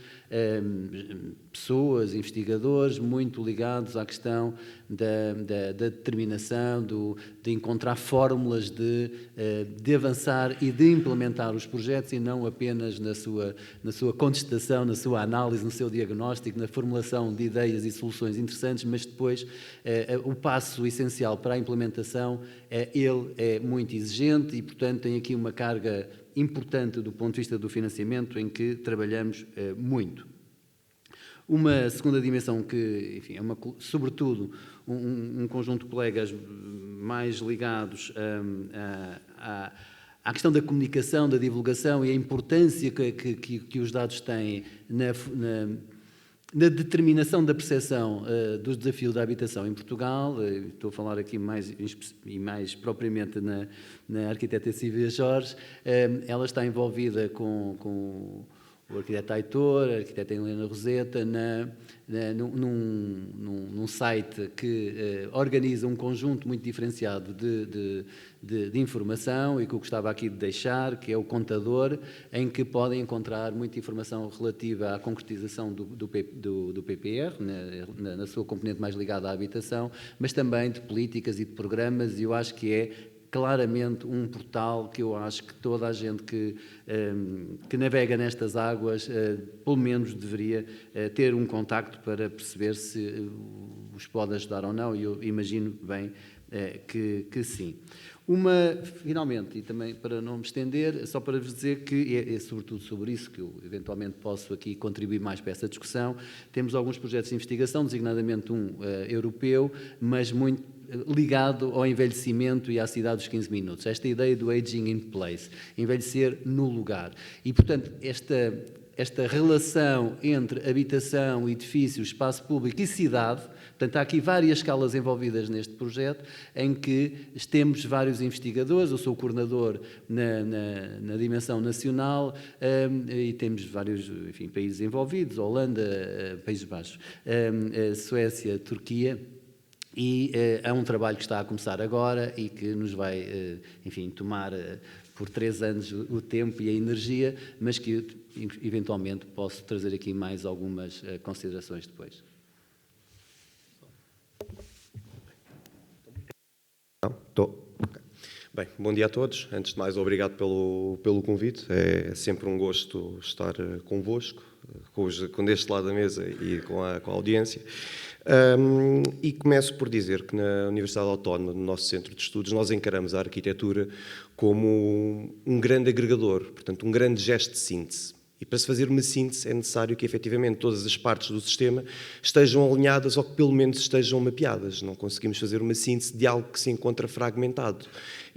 pessoas, investigadores, muito ligados à questão da determinação, de encontrar fórmulas de avançar e de implementar os projetos e não apenas na sua contestação, na sua análise, no seu diagnóstico, na formulação de ideias e soluções interessantes, mas depois o passo essencial para a implementação, ele é muito exigente e, portanto, tem aqui uma carga importante do ponto de vista do financiamento em que trabalhamos muito. Uma segunda dimensão que, enfim, é sobretudo um conjunto de colegas mais ligados à questão da comunicação, da divulgação e a importância que os dados têm na determinação da percepção dos desafios da habitação em Portugal. Estou a falar aqui mais propriamente na arquiteta Silvia Jorge. Ela está envolvida com o arquiteto Aitor, a arquiteta Helena Roseta, num site que organiza um conjunto muito diferenciado de informação e que eu gostava aqui de deixar, que é o Contador, em que podem encontrar muita informação relativa à concretização do PPR, na sua componente mais ligada à habitação, mas também de políticas e de programas, e eu acho que é claramente um portal que eu acho que toda a gente que navega nestas águas, pelo menos deveria ter um contacto para perceber se os pode ajudar ou não, e eu imagino bem que sim. Finalmente, e também para não me estender, só para vos dizer que é sobretudo sobre isso que eu eventualmente posso aqui contribuir mais para essa discussão. Temos alguns projetos de investigação, designadamente um europeu, mas muito ligado ao envelhecimento e à cidade dos 15 minutos. Esta ideia do aging in place, envelhecer no lugar. E, portanto, esta relação entre habitação, edifício, espaço público e cidade, portanto, há aqui várias escalas envolvidas neste projeto, em que temos vários investigadores, eu sou o coordenador na dimensão nacional, e temos vários, enfim, países envolvidos, Holanda, Países Baixos, Suécia, Turquia. E é um trabalho que está a começar agora e que nos vai, enfim, tomar por 3 anos o tempo e a energia, mas que eventualmente posso trazer aqui mais algumas considerações depois. Estou. Okay. Bem, bom dia a todos. Antes de mais, obrigado pelo convite. É sempre um gosto estar convosco, deste lado da mesa e com a audiência. E começo por dizer que na Universidade Autónoma, no nosso centro de estudos, nós encaramos a arquitetura como um grande agregador, portanto, um grande gesto de síntese. E para se fazer uma síntese é necessário que, efetivamente, todas as partes do sistema estejam alinhadas ou que, pelo menos, estejam mapeadas. Não conseguimos fazer uma síntese de algo que se encontra fragmentado.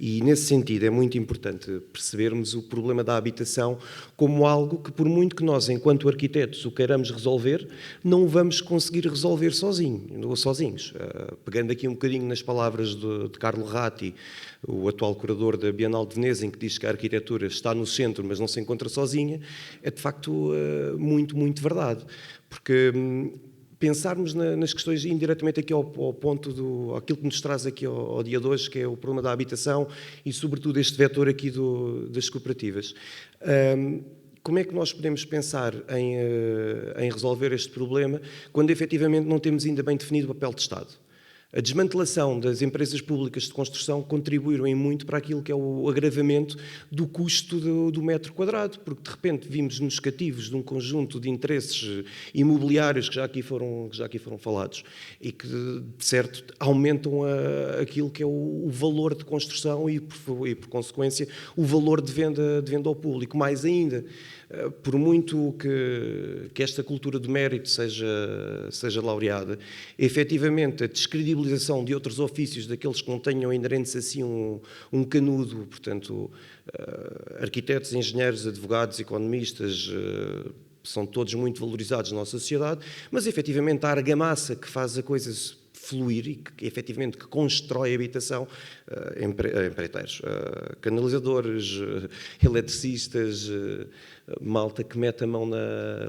E, nesse sentido, é muito importante percebermos o problema da habitação como algo que, por muito que nós, enquanto arquitetos, o queiramos resolver, não o vamos conseguir resolver sozinhos. Pegando aqui um bocadinho nas palavras de Carlo Ratti, o atual curador da Bienal de Veneza, em que diz que a arquitetura está no centro, mas não se encontra sozinha, é de facto muito, muito verdade. Porque pensarmos nas questões, indiretamente aqui ao ponto aquilo que nos traz aqui ao dia de hoje, que é o problema da habitação e, sobretudo, este vetor aqui das cooperativas. Como é que nós podemos pensar em resolver este problema quando efetivamente não temos ainda bem definido o papel de Estado? A desmantelação das empresas públicas de construção contribuíram em muito para aquilo que é o agravamento do custo do metro quadrado, porque de repente vimos-nos cativos de um conjunto de interesses imobiliários que já aqui foram falados e que, de certo, aumentam aquilo que é o valor de construção e, por consequência, o valor de venda ao público. Mais ainda, por muito que esta cultura do mérito seja laureada, efetivamente a descredibilização de outros ofícios, daqueles que não tenham inerentes assim um canudo, portanto, arquitetos, engenheiros, advogados, economistas, são todos muito valorizados na nossa sociedade, mas efetivamente a argamassa que faz a coisa fluir e que efetivamente que constrói habitação, empreiteiros, canalizadores, eletricistas, malta que mete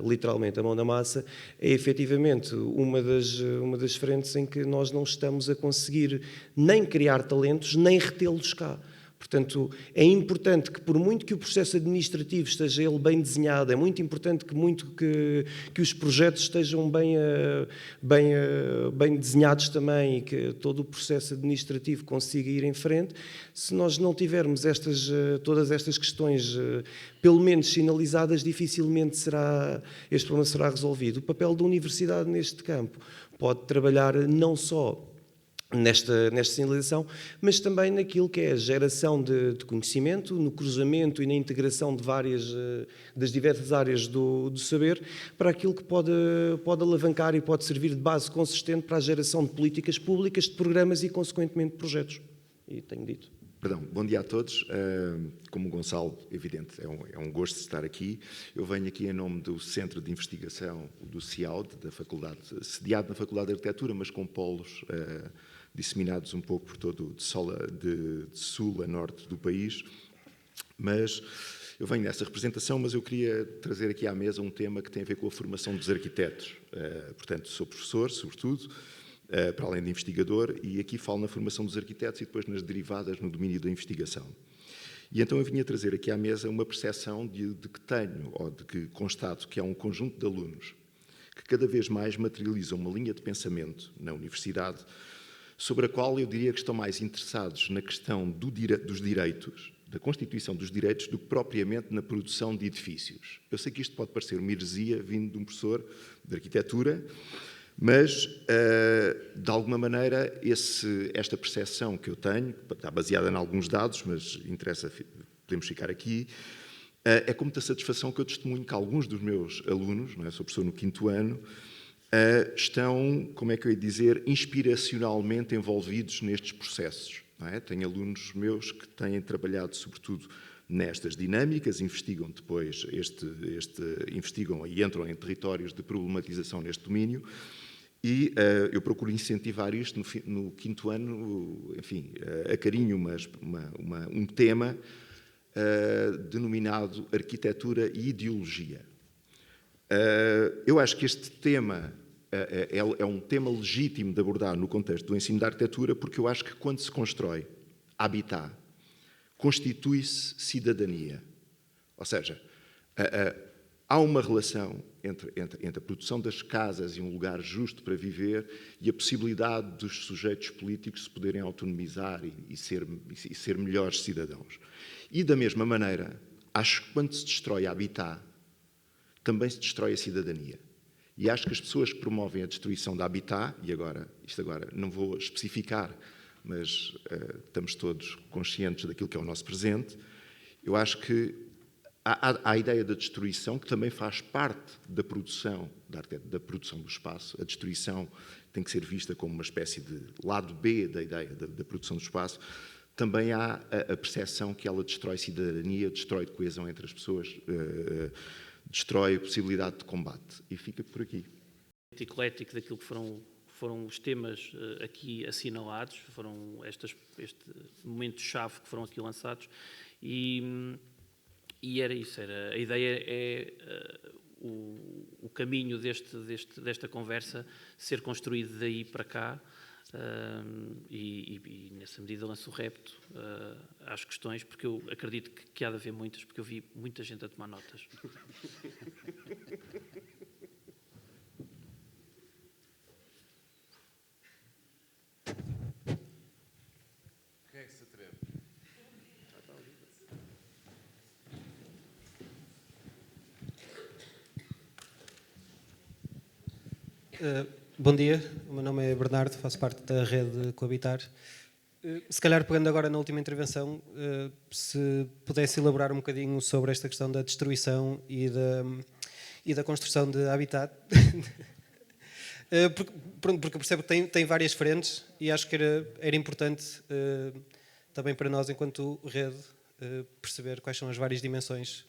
literalmente a mão na massa, é efetivamente uma das frentes em que nós não estamos a conseguir nem criar talentos, nem retê-los cá. Portanto, é importante que, por muito que o processo administrativo esteja ele bem desenhado, é muito importante que os projetos estejam bem desenhados também e que todo o processo administrativo consiga ir em frente. Se nós não tivermos todas estas questões, pelo menos sinalizadas, dificilmente este problema será resolvido. O papel da universidade neste campo pode trabalhar não só nesta sinalização, mas também naquilo que é a geração de conhecimento, no cruzamento e na integração de das diversas áreas do saber, para aquilo que pode alavancar e pode servir de base consistente para a geração de políticas públicas, de programas e, consequentemente, de projetos. E tenho dito. Perdão, bom dia a todos. Como o Gonçalo, evidente, é um gosto de estar aqui. Eu venho aqui em nome do Centro de Investigação do CIAUD, da Faculdade, sediado na Faculdade de Arquitetura, mas com polos disseminados um pouco por todo de sul a norte do país. Mas eu venho nessa representação, mas eu queria trazer aqui à mesa um tema que tem a ver com a formação dos arquitetos. Portanto, sou professor, sobretudo, para além de investigador, e aqui falo na formação dos arquitetos e depois nas derivadas no domínio da investigação. E então eu vinha trazer aqui à mesa uma percepção de que tenho, ou de que constato que há um conjunto de alunos que cada vez mais materializam uma linha de pensamento na universidade sobre a qual eu diria que estão mais interessados na questão dos direitos, da constituição dos direitos, do que propriamente na produção de edifícios. Eu sei que isto pode parecer uma heresia vindo de um professor de arquitetura, mas, de alguma maneira, esta percepção que eu tenho, está baseada em alguns dados, mas interessa, podemos ficar aqui, é com muita satisfação que eu testemunho que alguns dos meus alunos, não é, sou professor no 5º ano, estão, como é que eu ia dizer, inspiracionalmente envolvidos nestes processos. Não é? Tenho alunos meus que têm trabalhado, sobretudo, nestas dinâmicas, investigam depois investigam e entram em territórios de problematização neste domínio, e eu procuro incentivar isto no 5º ano, enfim, acarinho um tema denominado arquitetura e ideologia. Eu acho que este tema é um tema legítimo de abordar no contexto do ensino da arquitetura, porque eu acho que quando se constrói habitat, constitui-se cidadania. Ou seja, há uma relação entre a produção das casas e um lugar justo para viver e a possibilidade dos sujeitos políticos se poderem autonomizar e ser melhores cidadãos. E, da mesma maneira, acho que quando se destrói habitat, também se destrói a cidadania. E acho que as pessoas que promovem a destruição da habitat, e isto agora não vou especificar, mas estamos todos conscientes daquilo que é o nosso presente, eu acho que há a ideia da destruição, que também faz parte da produção do espaço. A destruição tem que ser vista como uma espécie de lado B da ideia da produção do espaço. Também há a percepção que ela destrói cidadania, destrói coesão entre as pessoas, destrói a possibilidade de combate. E fica por aqui. Eclético daquilo que foram os temas aqui assinalados, foram este momento-chave que foram aqui lançados, e E era isso, a ideia é o caminho desta conversa ser construído daí para cá, e nessa medida lanço o repto às questões, porque eu acredito que há de haver muitas, porque eu vi muita gente a tomar notas. Quem é que se atreve? Bom dia, o meu nome é Bernardo, faço parte da rede Coabitar. Se calhar, pegando agora na última intervenção, se pudesse elaborar um bocadinho sobre esta questão da destruição e da construção de habitat. Porque eu percebo que tem várias frentes e acho que era importante também para nós, enquanto rede, perceber quais são as várias dimensões,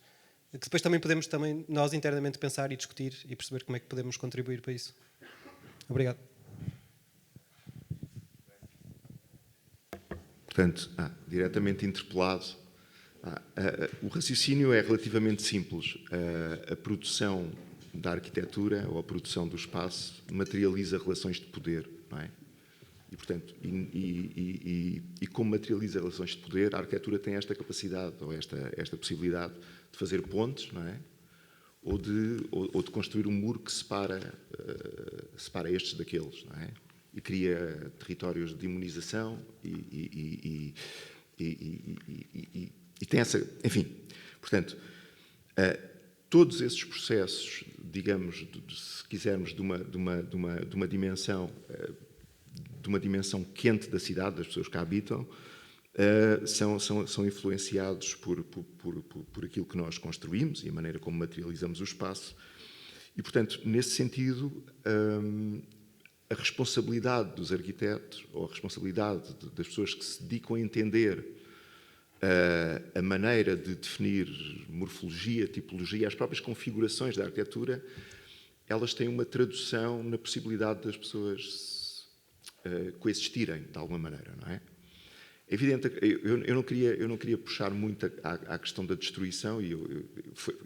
que depois também podemos nós internamente pensar e discutir e perceber como é que podemos contribuir para isso. Obrigado. Portanto, diretamente interpelado, o raciocínio é relativamente simples. A produção da arquitetura ou a produção do espaço materializa relações de poder, não é? E, portanto, como materializa relações de poder, a arquitetura tem esta capacidade ou esta possibilidade de fazer pontes, não é? Ou de construir um muro que separa estes daqueles, não é? E cria territórios de imunização e tem essa... Enfim, portanto, todos esses processos, digamos, se quisermos, de uma dimensão quente da cidade, das pessoas que a habitam, são influenciados por aquilo que nós construímos e a maneira como materializamos o espaço. E, portanto, nesse sentido, a responsabilidade dos arquitetos ou a responsabilidade das pessoas que se dedicam a entender a maneira de definir morfologia, tipologia, as próprias configurações da arquitetura, elas têm uma tradução na possibilidade das pessoas coexistirem de alguma maneira, não é? É evidente, eu não queria puxar muito à questão da destruição, e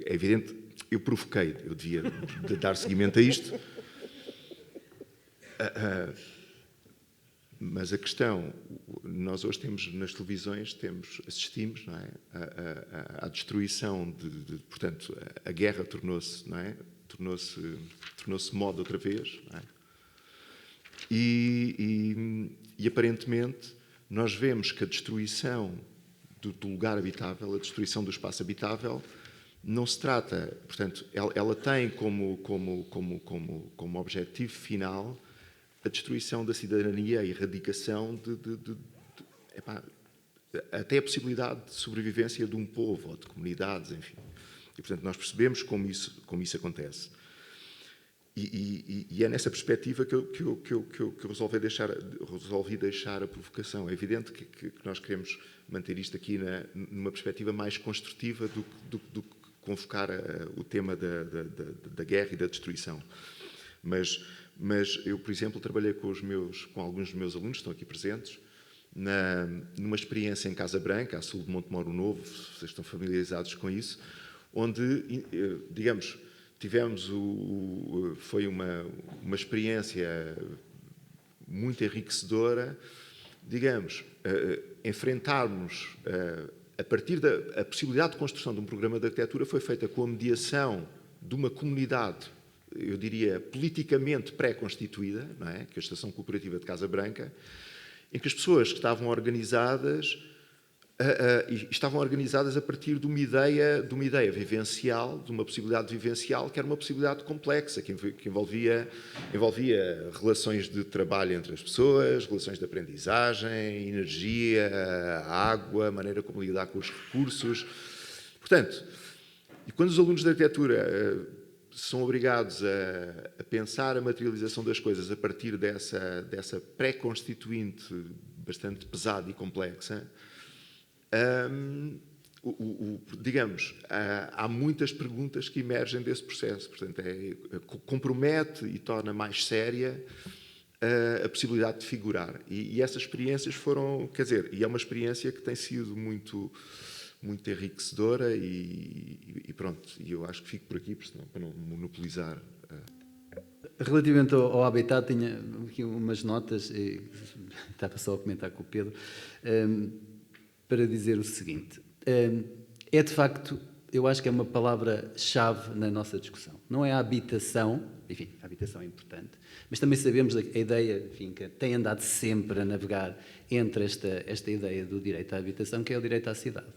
é evidente, eu provoquei, eu devia dar seguimento a isto. Mas a questão, nós hoje temos nas televisões, assistimos, não é, à destruição portanto, a guerra tornou-se, não é, tornou-se moda outra vez, não é? E aparentemente nós vemos que a destruição do lugar habitável, a destruição do espaço habitável, não se trata, portanto, ela tem como objetivo final a destruição da cidadania, a erradicação até a possibilidade de sobrevivência de um povo ou de comunidades, enfim. E, portanto, nós percebemos como isso acontece. E é nessa perspectiva que eu resolvi deixar a provocação. É evidente que nós queremos manter isto aqui numa perspectiva mais construtiva do que convocar o tema da guerra e da destruição. Mas eu, por exemplo, trabalhei com alguns dos meus alunos, que estão aqui presentes, numa experiência em Casa Branca, a sul de Montemoro Novo, vocês estão familiarizados com isso, onde, digamos, foi uma experiência muito enriquecedora, digamos, enfrentarmos, a partir da possibilidade de construção de um programa de arquitetura foi feita com a mediação de uma comunidade, eu diria, politicamente pré-constituída, não é? Que é a Estação Cooperativa de Casa Branca, em que as pessoas que estavam organizadas a partir de uma ideia vivencial, de uma possibilidade vivencial, que era uma possibilidade complexa, que envolvia relações de trabalho entre as pessoas, relações de aprendizagem, energia, água, a maneira como lidar com os recursos. Portanto, e quando os alunos de arquitetura são obrigados a pensar a materialização das coisas a partir dessa pré-constituinte bastante pesada e complexa, digamos, há muitas perguntas que emergem desse processo. Portanto, compromete e torna mais séria a possibilidade de figurar. E essas experiências foram, quer dizer, e é uma experiência que tem sido muito muito enriquecedora e pronto, e eu acho que fico por aqui, para não monopolizar. Relativamente ao habitat, tinha aqui umas notas, e estava só a comentar com o Pedro, para dizer o seguinte. É de facto, eu acho que é uma palavra-chave na nossa discussão. Não é a habitação, enfim, a habitação é importante, mas também sabemos a ideia, enfim, que tem andado sempre a navegar entre esta ideia do direito à habitação, que é o direito à cidade.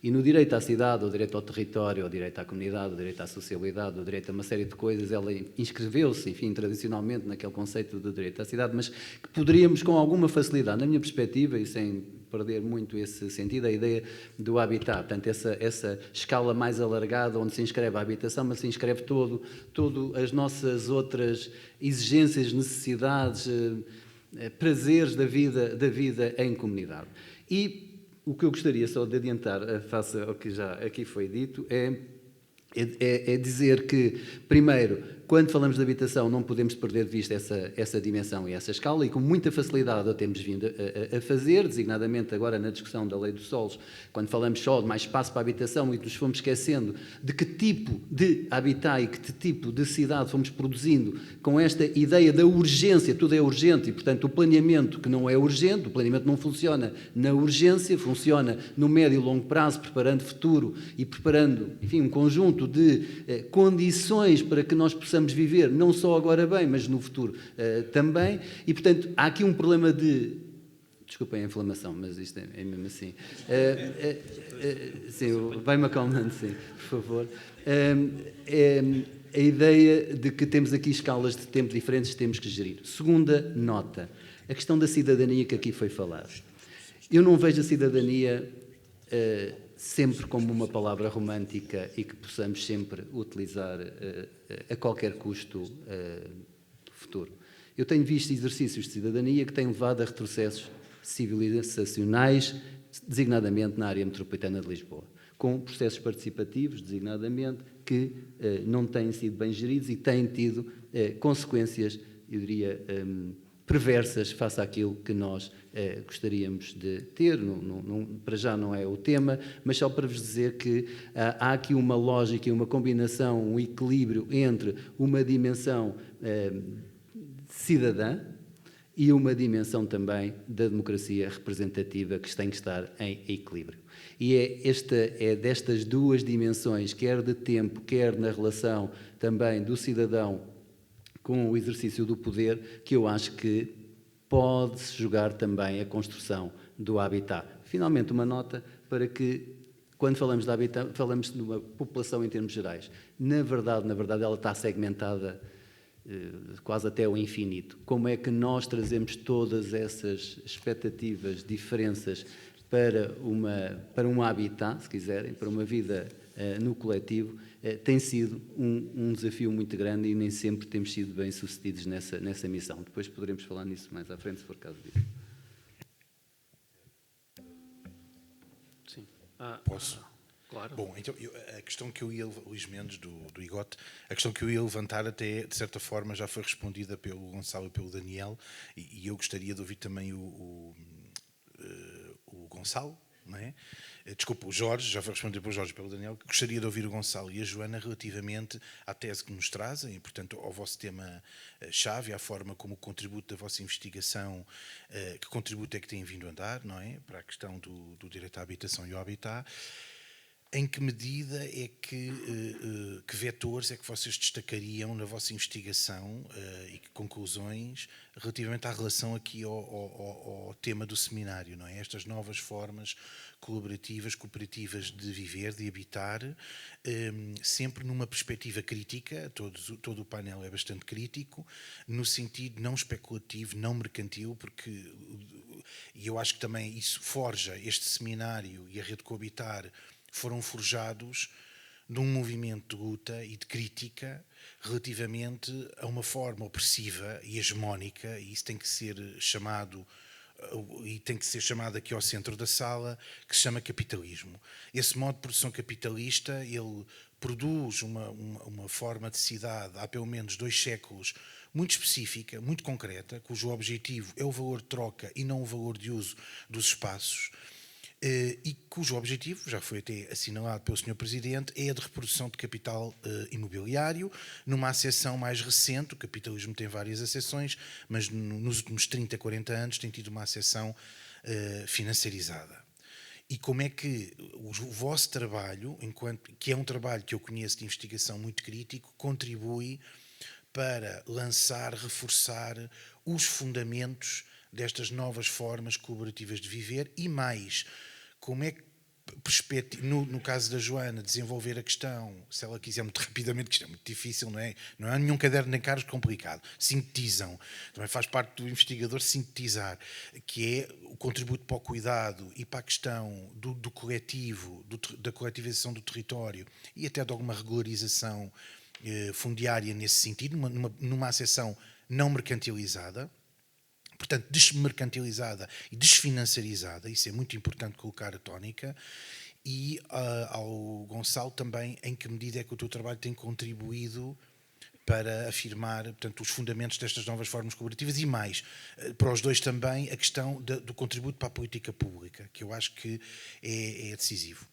E no direito à cidade, o direito ao território, o direito à comunidade, o direito à sociabilidade, o direito a uma série de coisas, ela inscreveu-se, enfim, tradicionalmente naquele conceito de direito à cidade, mas que poderíamos, com alguma facilidade, na minha perspectiva, e sem perder muito esse sentido, a ideia do habitat, portanto, essa escala mais alargada, onde se inscreve a habitação, mas se inscreve todo as nossas outras exigências, necessidades, prazeres da vida em comunidade. E o que eu gostaria só de adiantar, face ao que já aqui foi dito, é dizer que, primeiro, quando falamos de habitação, não podemos perder de vista essa dimensão e essa escala, e com muita facilidade a temos vindo a fazer, designadamente agora na discussão da Lei dos Solos, quando falamos só de mais espaço para a habitação e nos fomos esquecendo de que tipo de habitat e que tipo de cidade fomos produzindo com esta ideia da urgência, tudo é urgente, e portanto o planeamento que não é urgente, o planeamento não funciona na urgência, funciona no médio e longo prazo, preparando futuro e preparando, enfim, um conjunto de condições para que nós possamos viver, não só agora bem, mas no futuro também, e portanto há aqui um problema de... Desculpem a inflamação, mas isto é mesmo assim. Sim, vai-me acalmando, sim, por favor. A ideia de que temos aqui escalas de tempo diferentes, temos que gerir. Segunda nota, a questão da cidadania que aqui foi falada. Eu não vejo a cidadania sempre como uma palavra romântica e que possamos sempre utilizar a qualquer custo futuro. Eu tenho visto exercícios de cidadania que têm levado a retrocessos civilizacionais, designadamente na área metropolitana de Lisboa, com processos participativos, designadamente, que não têm sido bem geridos e têm tido consequências, eu diria, perversas face àquilo que nós gostaríamos de ter. Para já não é o tema, mas só para vos dizer que há aqui uma lógica e uma combinação, um equilíbrio entre uma dimensão cidadã e uma dimensão também da democracia representativa que tem que estar em equilíbrio. E é destas duas dimensões, quer de tempo, quer na relação também do cidadão com o exercício do poder, que eu acho que pode-se jogar também a construção do habitat. Finalmente, uma nota para que, quando falamos de habitat, falamos de uma população em termos gerais. Na verdade, ela está segmentada quase até ao infinito. Como é que nós trazemos todas essas expectativas, diferenças para um habitat, se quiserem, para uma vida no coletivo, tem sido um desafio muito grande e nem sempre temos sido bem-sucedidos nessa missão. Depois poderemos falar nisso mais à frente, se for caso disso. Sim. Posso? Claro. Bom, então a questão que eu ia, Luís Mendes, do IGOT, a questão que eu ia levantar até, de certa forma, já foi respondida pelo Gonçalo e pelo Daniel, e eu gostaria de ouvir também o Gonçalo, não é? Desculpa, o Jorge, já foi respondido pelo Jorge e pelo Daniel, gostaria de ouvir o Gonçalo e a Joana relativamente à tese que nos trazem, e, portanto, ao vosso tema-chave, à forma como o contributo da vossa investigação, que contributo é que tem vindo a dar, não é? Para a questão do direito à habitação e ao habitat. Em que medida é que vetores é que vocês destacariam na vossa investigação e que conclusões relativamente à relação aqui ao tema do seminário, não é? Estas novas formas colaborativas, cooperativas de viver, de habitar, sempre numa perspectiva crítica, todo o painel é bastante crítico, no sentido não especulativo, não mercantil, e eu acho que também isso forja este seminário e a Rede Coabitar foram forjados num movimento de luta e de crítica relativamente a uma forma opressiva e hegemónica, e isso tem que ser chamado aqui ao centro da sala, que se chama capitalismo. Esse modo de produção capitalista, ele produz uma forma de cidade há pelo menos 2 séculos muito específica, muito concreta, cujo objetivo é o valor de troca e não o valor de uso dos espaços. e cujo objetivo, já foi até assinalado pelo Sr. Presidente, é a de reprodução de capital imobiliário, numa acessão mais recente. O capitalismo tem várias acessões, mas nos últimos 30, 40 anos tem tido uma acessão financiarizada. E como é que o vosso trabalho, que é um trabalho que eu conheço de investigação muito crítico, contribui para lançar, reforçar os fundamentos destas novas formas colaborativas de viver e mais, como é que, no caso da Joana, desenvolver a questão, se ela quiser muito rapidamente, que isto é muito difícil, não é nenhum caderno nem caros complicado, sintetizam, também faz parte do investigador sintetizar, que é o contributo para o cuidado e para a questão do coletivo, da coletivização do território e até de alguma regularização fundiária nesse sentido, numa acessão não mercantilizada, portanto desmercantilizada e desfinanciarizada. Isso é muito importante colocar a tónica. E ao Gonçalo também, em que medida é que o teu trabalho tem contribuído para afirmar, portanto, os fundamentos destas novas formas colaborativas e mais, para os dois também, a questão do contributo para a política pública, que eu acho que é decisivo.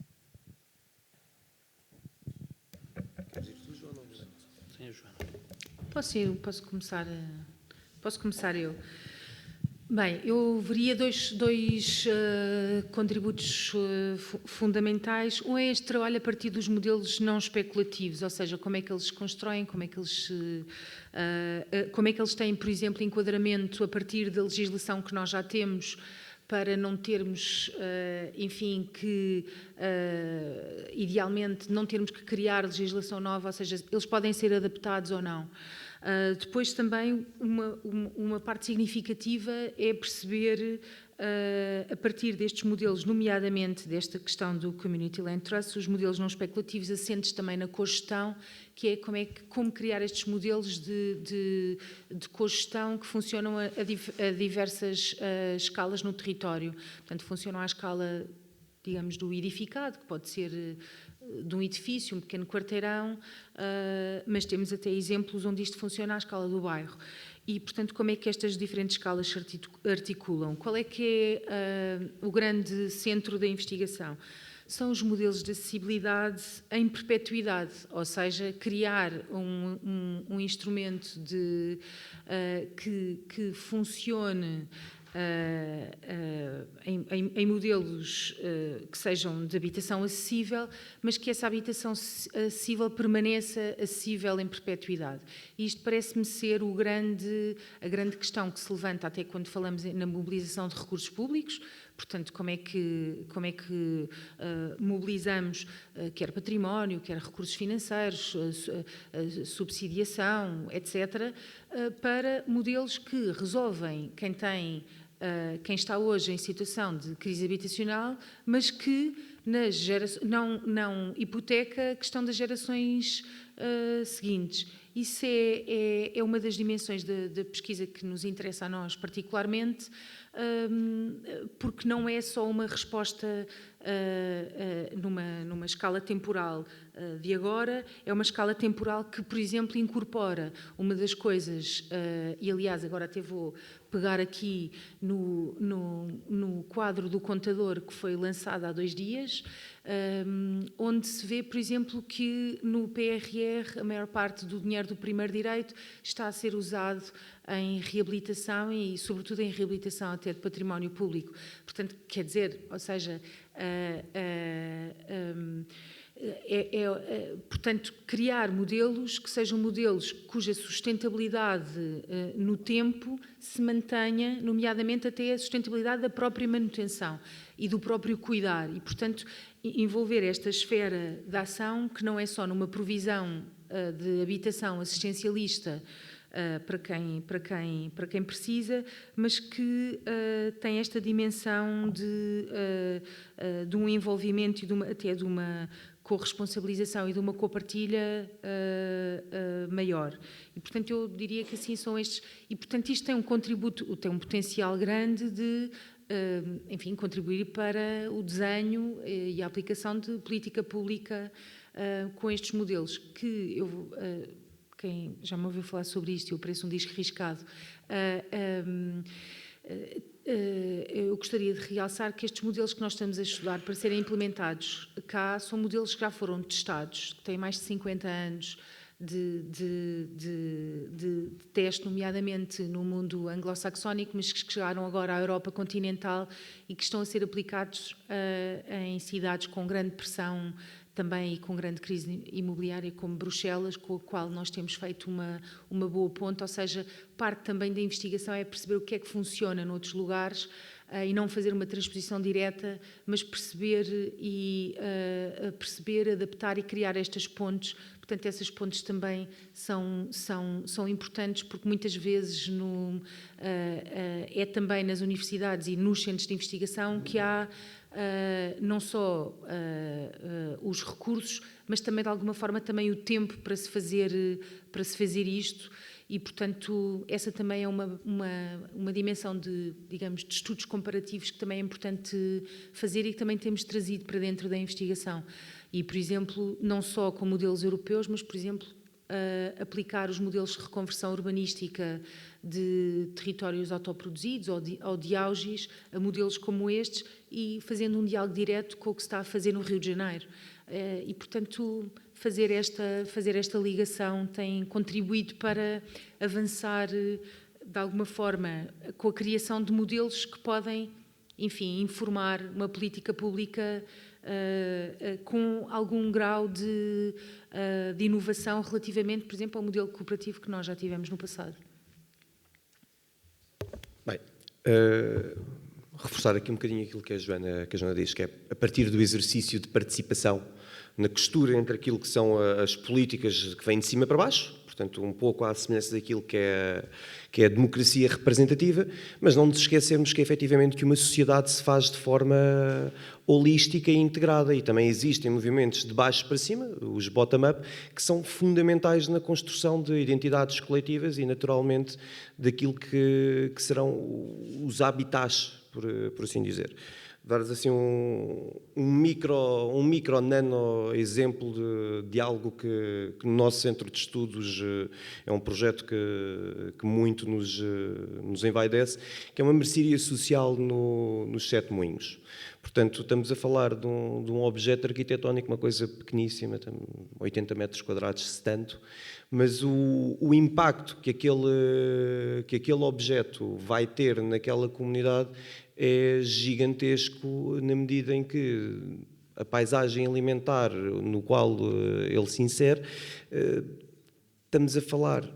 Posso começar eu. Bem, eu veria dois contributos fundamentais. Um é este trabalho a partir dos modelos não especulativos, ou seja, como é que eles se constroem, como é que eles têm, por exemplo, enquadramento a partir da legislação que nós já temos, para não termos, enfim, que idealmente não termos que criar legislação nova, ou seja, eles podem ser adaptados ou não. Depois também uma parte significativa é perceber, a partir destes modelos, nomeadamente desta questão do Community Land Trust, os modelos não especulativos assentes também na cogestão, que é como criar estes modelos de cogestão que funcionam a diversas escalas no território. Portanto, funcionam à escala, digamos, do edificado, que pode ser de um edifício, um pequeno quarteirão, mas temos até exemplos onde isto funciona à escala do bairro. E, portanto, como é que estas diferentes escalas se articulam? Qual é que é o grande centro da investigação? São os modelos de acessibilidade em perpetuidade, ou seja, criar um instrumento que funcione em modelos que sejam de habitação acessível, mas que essa habitação acessível permaneça acessível em perpetuidade. E isto parece-me ser a grande questão que se levanta até quando falamos na mobilização de recursos públicos. Portanto, como é que mobilizamos quer património, quer recursos financeiros, subsidiação, etc., para modelos que resolvem quem está hoje em situação de crise habitacional, mas que não hipoteca a questão das gerações seguintes. Isso é uma das dimensões da pesquisa que nos interessa a nós particularmente, porque não é só uma resposta numa escala temporal de agora, é uma escala temporal que, por exemplo, incorpora uma das coisas, e aliás agora até vou pegar aqui no quadro do contador que foi lançado há 2 dias, onde se vê, por exemplo, que no PRR a maior parte do dinheiro do primeiro direito está a ser usado em reabilitação e, sobretudo, em reabilitação até de património público. Portanto, quer dizer, ou seja, portanto, criar modelos que sejam modelos cuja sustentabilidade no tempo se mantenha, nomeadamente até a sustentabilidade da própria manutenção e do próprio cuidar. E, portanto, envolver esta esfera de ação, que não é só numa provisão de habitação assistencialista para quem precisa, mas que tem esta dimensão de um envolvimento e até de uma corresponsabilização e de uma copartilha maior. E, portanto, eu diria que assim são estes... E, portanto, isto tem um contributo, tem um potencial grande de, enfim, contribuir para o desenho e a aplicação de política pública com estes modelos, que eu... quem já me ouviu falar sobre isto, eu pareço um disco riscado, Eu gostaria de realçar que estes modelos que nós estamos a estudar para serem implementados cá são modelos que já foram testados, que têm mais de 50 anos de teste, nomeadamente no mundo anglo-saxónico, mas que chegaram agora à Europa continental e que estão a ser aplicados em cidades com grande pressão também e com grande crise imobiliária como Bruxelas, com a qual nós temos feito uma boa ponta, ou seja, parte também da investigação é perceber o que é que funciona noutros lugares e não fazer uma transposição direta, mas perceber, adaptar e criar estas pontes. Portanto, essas pontes também são importantes porque muitas vezes é também nas universidades e nos centros de investigação que há não só os recursos, mas também de alguma forma também o tempo para se fazer isto e, portanto, essa também é uma dimensão de estudos comparativos que também é importante fazer e que também temos trazido para dentro da investigação. E, por exemplo, não só com modelos europeus, mas, por exemplo, aplicar os modelos de reconversão urbanística de territórios autoproduzidos ou de augis a modelos como estes e fazendo um diálogo direto com o que se está a fazer no Rio de Janeiro. E, portanto, fazer esta ligação tem contribuído para avançar, de alguma forma, com a criação de modelos que podem, enfim, informar uma política pública com algum grau de inovação relativamente, por exemplo, ao modelo cooperativo que nós já tivemos no passado. Bem, reforçar aqui um bocadinho aquilo que a Joana diz, que é a partir do exercício de participação na costura entre aquilo que são as políticas que vêm de cima para baixo, portanto, um pouco à semelhança daquilo que é a democracia representativa, mas não nos esquecermos que, efetivamente, que uma sociedade se faz de forma holística e integrada, e também existem movimentos de baixo para cima, os bottom-up, que são fundamentais na construção de identidades coletivas e, naturalmente, daquilo que serão os habitats, por assim dizer. Dar-vos assim um micro nano exemplo de algo que no nosso centro de estudos é um projeto que muito nos envaidece, que é uma mercearia social nos Sete Moinhos. Portanto, estamos a falar de um objeto arquitetónico, uma coisa pequeníssima, 80 metros quadrados, se tanto, mas o impacto que aquele objeto vai ter naquela comunidade é gigantesco na medida em que a paisagem alimentar no qual ele se insere, estamos a falar,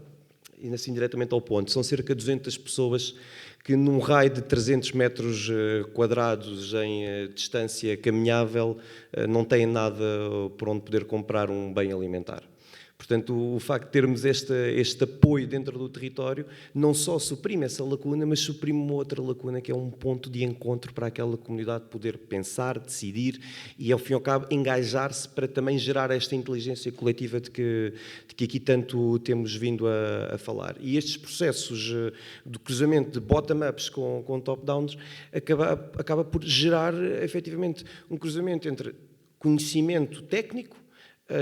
e assim diretamente ao ponto, são cerca de 200 pessoas que num raio de 300 metros quadrados em distância caminhável não têm nada por onde poder comprar um bem alimentar. Portanto, o facto de termos este apoio dentro do território não só suprime essa lacuna, mas suprime uma outra lacuna que é um ponto de encontro para aquela comunidade poder pensar, decidir e, ao fim e ao cabo, engajar-se para também gerar esta inteligência coletiva de que aqui tanto temos vindo a falar. E estes processos do cruzamento de bottom-ups com top-downs acaba por gerar, efetivamente, um cruzamento entre conhecimento técnico,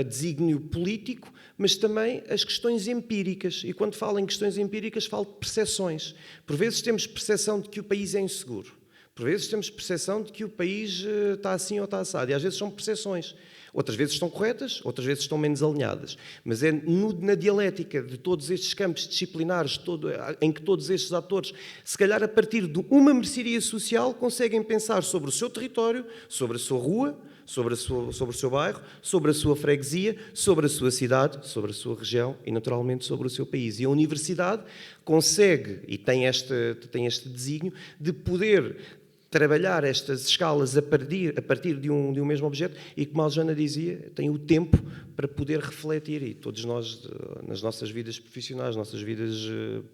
desígnio político, mas também as questões empíricas. E quando falo em questões empíricas, falo de percepções. Por vezes temos percepção de que o país é inseguro. Por vezes temos percepção de que o país está assim ou está assado. E às vezes são percepções. Outras vezes estão corretas, outras vezes estão menos alinhadas. Mas é na dialética de todos estes campos disciplinares, em que todos estes atores, se calhar a partir de uma mercearia social, conseguem pensar sobre o seu território, sobre a sua rua, sobre o seu bairro, sobre a sua freguesia, sobre a sua cidade, sobre a sua região e, naturalmente, sobre o seu país. E a universidade consegue, e tem este desígnio, de poder trabalhar estas escalas a partir de um mesmo objeto e, como a Joana dizia, tem o tempo para poder refletir. E todos nós, nas nossas vidas profissionais, nas nossas vidas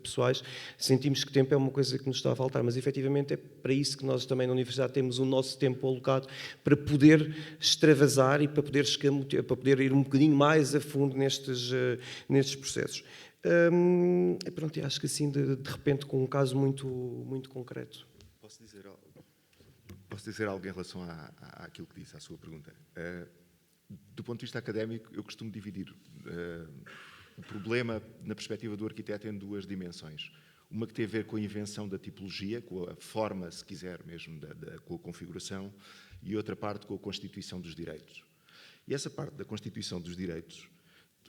pessoais, sentimos que tempo é uma coisa que nos está a faltar, mas efetivamente é para isso que nós também na universidade temos o nosso tempo alocado para poder extravasar e para poder ir um bocadinho mais a fundo nestes processos. Pronto, acho que assim, de repente, com um caso muito, muito concreto. Posso dizer algo em relação àquilo que disse, à sua pergunta? Do ponto de vista académico, eu costumo dividir o problema, na perspectiva do arquiteto, em duas dimensões. uma que tem a ver com a invenção da tipologia, com a forma, se quiser mesmo, com a configuração, e outra parte com a constituição dos direitos. E essa parte da constituição dos direitos